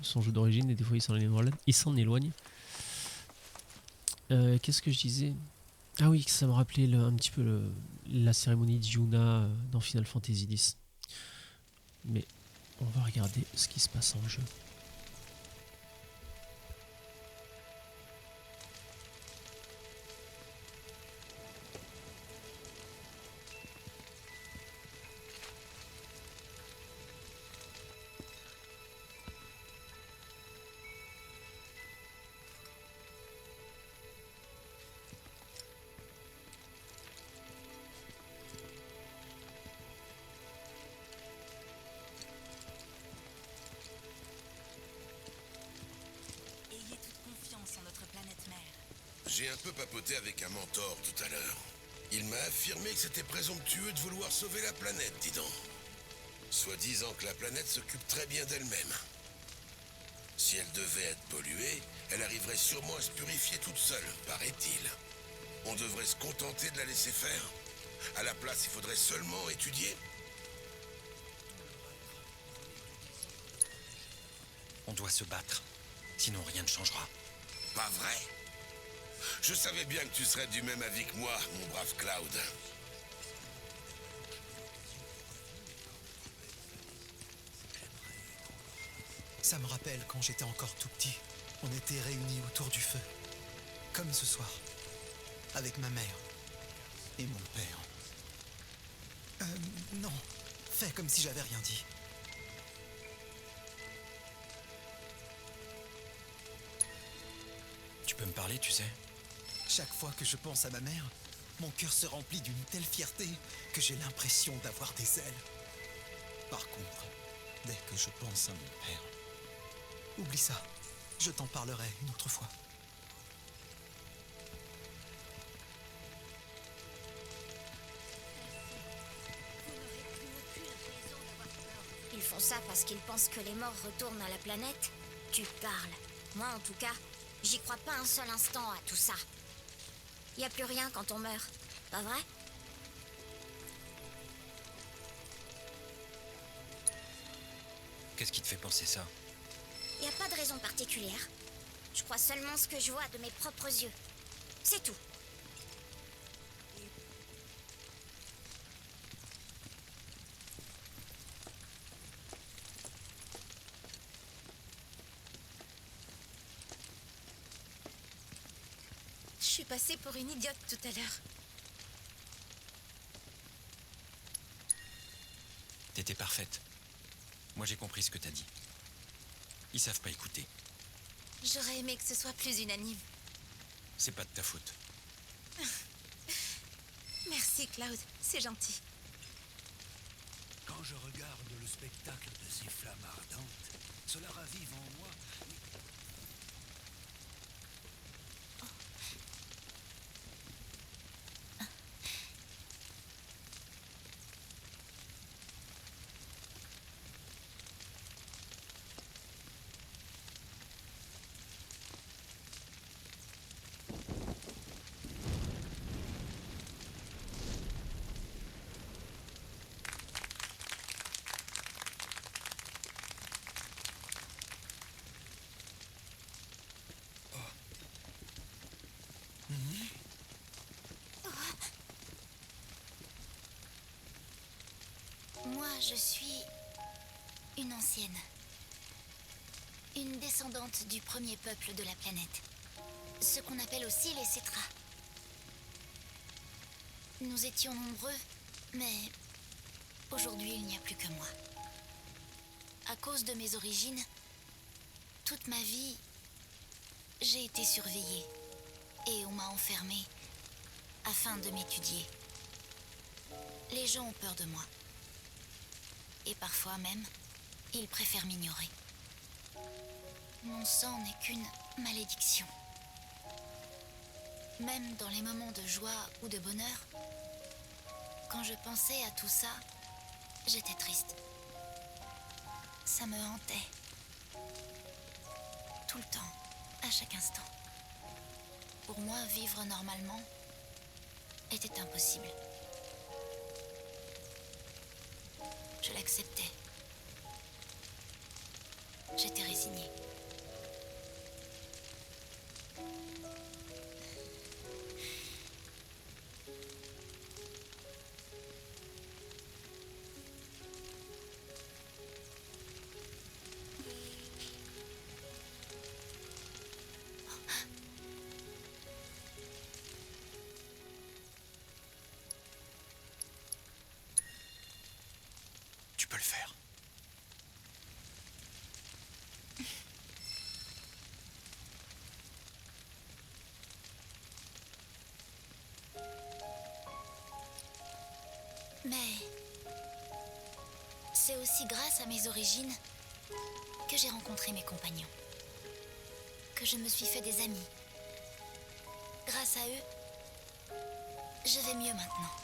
son jeu d'origine et des fois il s'en éloigne. Qu'est-ce que je disais? Ah oui, ça me rappelait un petit peu la cérémonie de Yuna dans Final Fantasy X. Mais on va regarder ce qui se passe en jeu. J'ai un peu papoté avec un mentor tout à l'heure. Il m'a affirmé que c'était présomptueux de vouloir sauver la planète, dis donc. Soi-disant que la planète s'occupe très bien d'elle-même. Si elle devait être polluée, elle arriverait sûrement à se purifier toute seule, paraît-il. On devrait se contenter de la laisser faire. À la place, il faudrait seulement étudier. On doit se battre, sinon rien ne changera. Pas vrai? Je savais bien que tu serais du même avis que moi, mon brave Cloud. Ça me rappelle quand j'étais encore tout petit. On était réunis autour du feu. Comme ce soir. Avec ma mère. Et mon père. Non. Fais comme si j'avais rien dit. Tu peux me parler, tu sais? Chaque fois que je pense à ma mère, mon cœur se remplit d'une telle fierté que j'ai l'impression d'avoir des ailes. Par contre, dès que je pense à mon père, oublie ça. Je t'en parlerai une autre fois. Ils font ça parce qu'ils pensent que les morts retournent à la planète? Tu parles. Moi, en tout cas, j'y crois pas un seul instant à tout ça. Y a plus rien quand on meurt, pas vrai? Qu'est-ce qui te fait penser ça? Y a pas de raison particulière. Je crois seulement ce que je vois de mes propres yeux. C'est tout. passer pour une idiote tout à l'heure. T'étais parfaite. Moi, j'ai compris ce que t'as dit. Ils savent pas écouter. J'aurais aimé que ce soit plus unanime. C'est pas de ta faute. Merci, Cloud. C'est gentil. Quand je regarde le spectacle de ces flammes ardentes, cela ravive en moi. Moi, je suis une ancienne. Une descendante du premier peuple de la planète. Ce qu'on appelle aussi les Cétras. Nous étions nombreux, mais aujourd'hui, il n'y a plus que moi. À cause de mes origines, toute ma vie, j'ai été surveillée et on m'a enfermée afin de m'étudier. Les gens ont peur de moi. Et parfois même, ils préfèrent m'ignorer. Mon sang n'est qu'une malédiction. Même dans les moments de joie ou de bonheur, quand je pensais à tout ça, j'étais triste. Ça me hantait. Tout le temps, à chaque instant. Pour moi, vivre normalement était impossible. Je l'acceptais. J'étais résignée. Tu peux le faire. Mais c'est aussi grâce à mes origines que j'ai rencontré mes compagnons, que je me suis fait des amis. Grâce à eux, je vais mieux maintenant.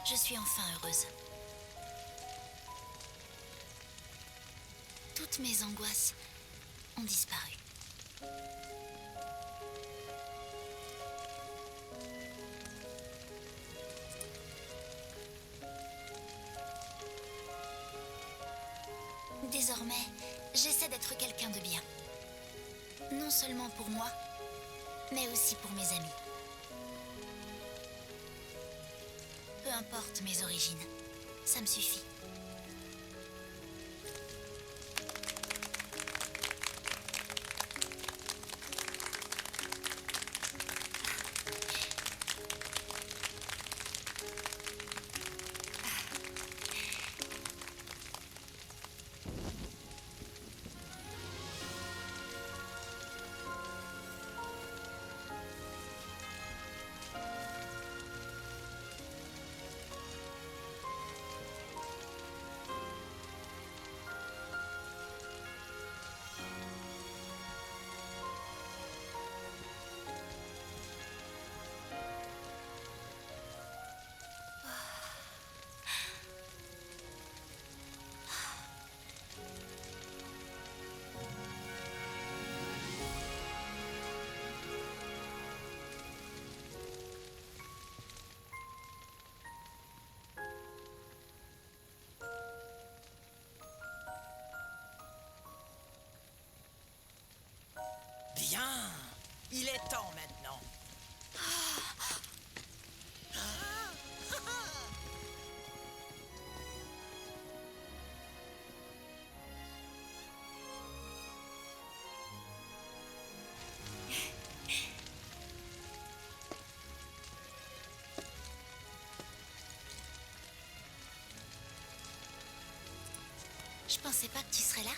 Je suis enfin heureuse. Toutes mes angoisses ont disparu. Désormais, j'essaie d'être quelqu'un de bien. Non seulement pour moi, mais aussi pour mes amis. Peu importe mes origines, ça me suffit. pensais pas que tu serais là.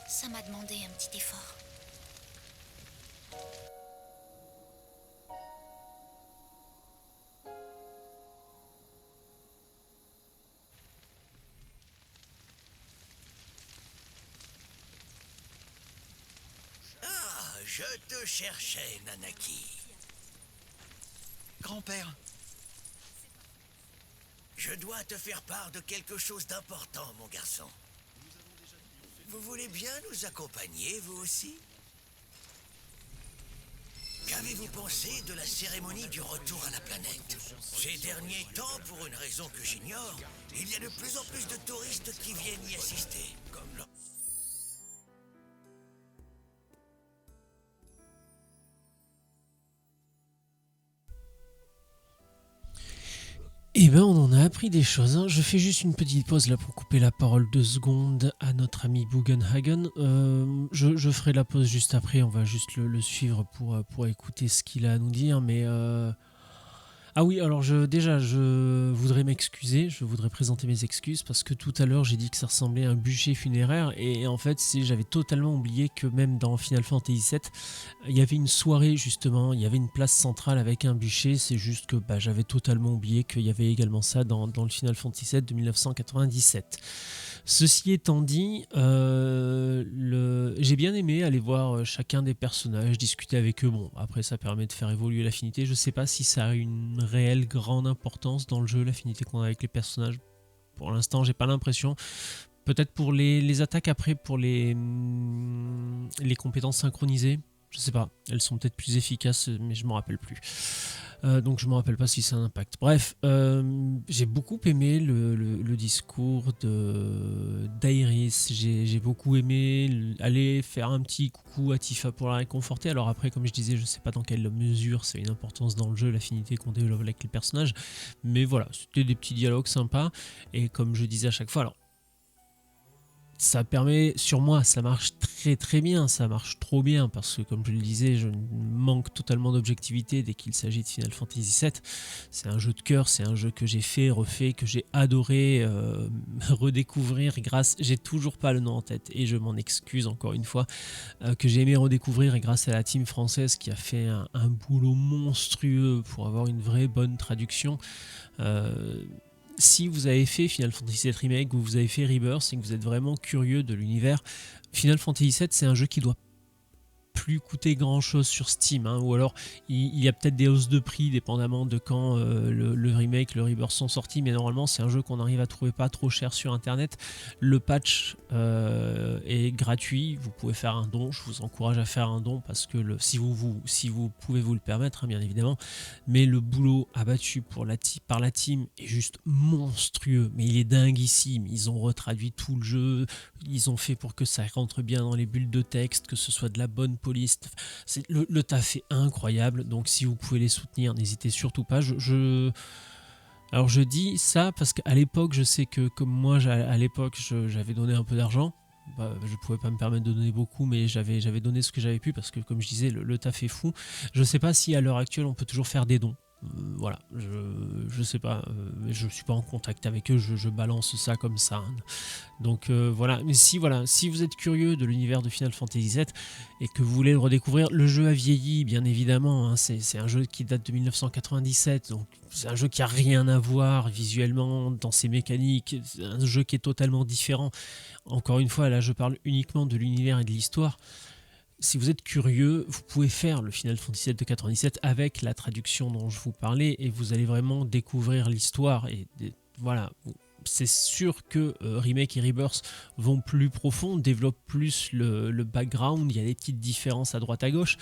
Ça m'a demandé un petit effort. Ah, je te cherchais, Nanaki. Grand-père. Je dois te faire part de quelque chose d'important, mon garçon. Vous voulez bien nous accompagner, vous aussi? Qu'avez-vous pensé de la cérémonie du retour à la planète? Ces derniers temps, pour une raison que j'ignore, il y a de plus en plus de touristes qui viennent y assister, comme l'an. Eh ben, on en a appris des choses, hein. Je fais juste une petite pause là pour couper la parole 2 secondes à notre ami Bugenhagen. Je ferai la pause juste après, on va juste le suivre pour écouter ce qu'il a à nous dire. Mais ah oui, alors je voudrais m'excuser, je voudrais présenter mes excuses parce que tout à l'heure j'ai dit que ça ressemblait à un bûcher funéraire et en fait j'avais totalement oublié que même dans Final Fantasy VII il y avait une soirée justement, il y avait une place centrale avec un bûcher, c'est juste que j'avais totalement oublié qu'il y avait également ça dans le Final Fantasy VII de 1997. Ceci étant dit, j'ai bien aimé aller voir chacun des personnages, discuter avec eux. Bon, après ça permet de faire évoluer l'affinité. Je sais pas si ça a une réelle grande importance dans le jeu, l'affinité qu'on a avec les personnages. Pour l'instant, j'ai pas l'impression. Peut-être pour les attaques après, pour les compétences synchronisées. Je sais pas, elles sont peut-être plus efficaces, mais je m'en rappelle plus. Donc je me rappelle pas si ça a un impact. Bref, j'ai beaucoup aimé le discours d'Aeris. J'ai beaucoup aimé aller faire un petit coucou à Tifa pour la réconforter. Alors après, comme je disais, je sais pas dans quelle mesure c'est une importance dans le jeu, l'affinité qu'on développe avec les personnages. Mais voilà, c'était des petits dialogues sympas. Et comme je disais à chaque fois, alors ça permet, sur moi, ça marche très très bien, ça marche trop bien parce que comme je le disais, je manque totalement d'objectivité dès qu'il s'agit de Final Fantasy VII. C'est un jeu de cœur, c'est un jeu que j'ai fait, refait, que j'ai adoré redécouvrir j'ai toujours pas le nom en tête et je m'en excuse encore une fois, que j'ai aimé redécouvrir grâce à la team française qui a fait un boulot monstrueux pour avoir une vraie bonne traduction. Si vous avez fait Final Fantasy VII Remake ou vous avez fait Rebirth et que vous êtes vraiment curieux de l'univers, Final Fantasy VII c'est un jeu qui doit plus coûter grand chose sur Steam, hein, ou alors il y a peut-être des hausses de prix dépendamment de quand le remake, le rebirth sont sortis, mais normalement c'est un jeu qu'on arrive à trouver pas trop cher sur internet. Le patch est gratuit, vous pouvez faire un don, je vous encourage à faire un don parce que si vous pouvez vous le permettre, hein, bien évidemment, mais le boulot abattu par la team est juste monstrueux, mais il est dinguissime. Ils ont retraduit tout le jeu, ils ont fait pour que ça rentre bien dans les bulles de texte, que ce soit de la bonne police. Le taf est incroyable, donc si vous pouvez les soutenir, n'hésitez surtout pas. Alors je dis ça parce qu'à l'époque, je sais que comme moi, à l'époque, j'avais donné un peu d'argent. Je pouvais pas me permettre de donner beaucoup, mais j'avais donné ce que j'avais pu parce que comme je disais, le taf est fou. Je sais pas si à l'heure actuelle, on peut toujours faire des dons. Voilà, je sais pas, je suis pas en contact avec eux, je balance ça comme ça, hein. Donc voilà, mais si vous êtes curieux de l'univers de Final Fantasy VII et que vous voulez le redécouvrir, le jeu a vieilli bien évidemment, hein, c'est un jeu qui date de 1997, donc c'est un jeu qui a rien à voir visuellement dans ses mécaniques, c'est un jeu qui est totalement différent. Encore une fois, là je parle uniquement de l'univers et de l'histoire. Si vous êtes curieux, vous pouvez faire le Final Fantasy VII de 97 avec la traduction dont je vous parlais et vous allez vraiment découvrir l'histoire. Et voilà, c'est sûr que Remake et Rebirth vont plus profond, développent plus le background, il y a des petites différences à droite à gauche,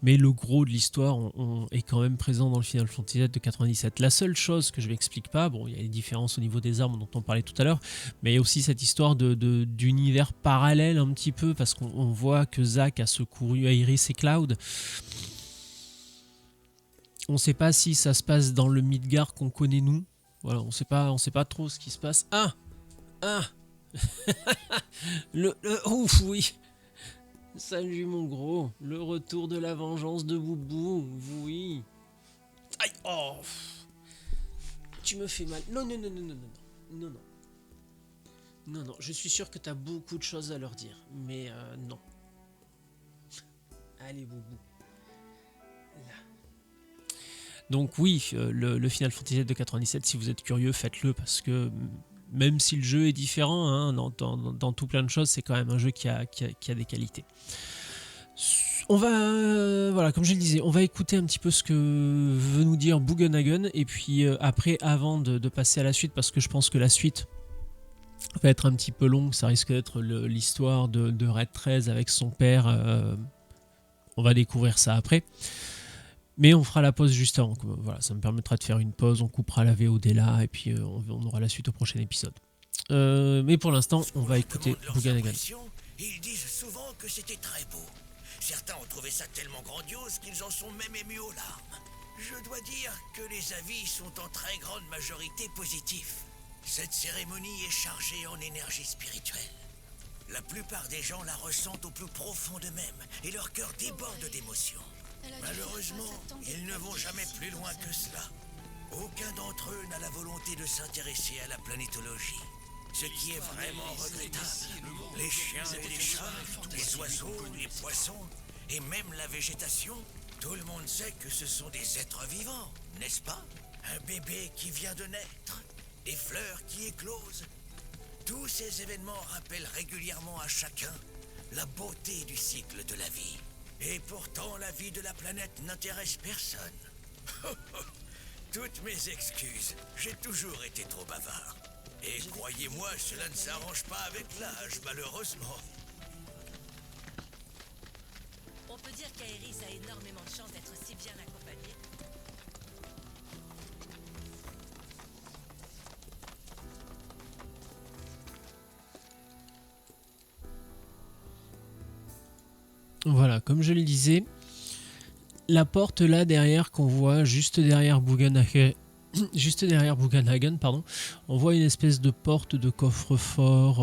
mais le gros de l'histoire est quand même présent dans le Final Fantasy VII de 97. La seule chose que je m'explique pas, bon, il y a les différences au niveau des armes dont on parlait tout à l'heure, mais il y a aussi cette histoire d'univers parallèle un petit peu, parce qu'on voit que Zack a secouru Aeris et Cloud. On ne sait pas si ça se passe dans le Midgard qu'on connaît nous. Voilà, on sait pas trop ce qui se passe. Ouf, oui. Salut mon gros, le retour de la vengeance de Boubou, oui. Aïe, oh. Tu me fais mal. Non, non, non, non, non, non, non, non. Non, non, je suis sûr que tu as beaucoup de choses à leur dire, mais non. Allez, Boubou. Là. Donc oui, le Final Fantasy de 97, si vous êtes curieux, faites-le, parce que même si le jeu est différent, hein, dans tout plein de choses, c'est quand même un jeu qui a des qualités. On va, voilà, comme je le disais, on va écouter un petit peu ce que veut nous dire Bugenhagen, et puis après, avant de passer à la suite, parce que je pense que la suite va être un petit peu longue, ça risque d'être l'histoire de Red 13 avec son père, on va découvrir ça après. Mais on fera la pause juste avant. Voilà, ça me permettra de faire une pause, on coupera la VOD là, et puis on aura la suite au prochain épisode. Mais pour l'instant, on va écouter Bugenhagen. Ils disent souvent que c'était très beau. Certains ont trouvé ça tellement grandiose qu'ils en sont même émus aux larmes. Je dois dire que les avis sont en très grande majorité positifs. Cette cérémonie est chargée en énergie spirituelle. La plupart des gens la ressentent au plus profond d'eux-mêmes et leur cœur déborde d'émotions. Malheureusement, ils ne vont jamais plus loin que cela. Aucun d'entre eux n'a la volonté de s'intéresser à la planétologie. Ce qui est vraiment regrettable. Les chiens et les chats, les oiseaux, les poissons, et même la végétation, tout le monde sait que ce sont des êtres vivants, n'est-ce pas? Un bébé qui vient de naître, des fleurs qui éclosent. Tous ces événements rappellent régulièrement à chacun la beauté du cycle de la vie. Et pourtant, la vie de la planète n'intéresse personne. Toutes mes excuses, j'ai toujours été trop bavard. Et croyez-moi, cela ne s'arrange pas avec l'âge, malheureusement. On peut dire qu'Aeris a énormément de chance d'être si bien accompagné. Voilà, comme je le disais, la porte là derrière qu'on voit juste derrière Bugenhagen, pardon, on voit une espèce de porte de coffre-fort.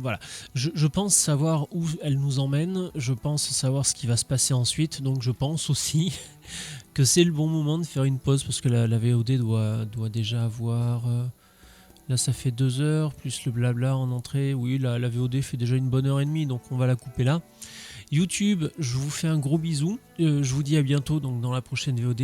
Voilà, je pense savoir où elle nous emmène, je pense savoir ce qui va se passer ensuite, donc je pense aussi que c'est le bon moment de faire une pause parce que la VOD doit déjà avoir... Là ça fait 2 heures, plus le blabla en entrée. Oui, la VOD fait déjà une bonne heure et demie, donc on va la couper là. YouTube, je vous fais un gros bisou. Je vous dis à bientôt donc dans la prochaine VOD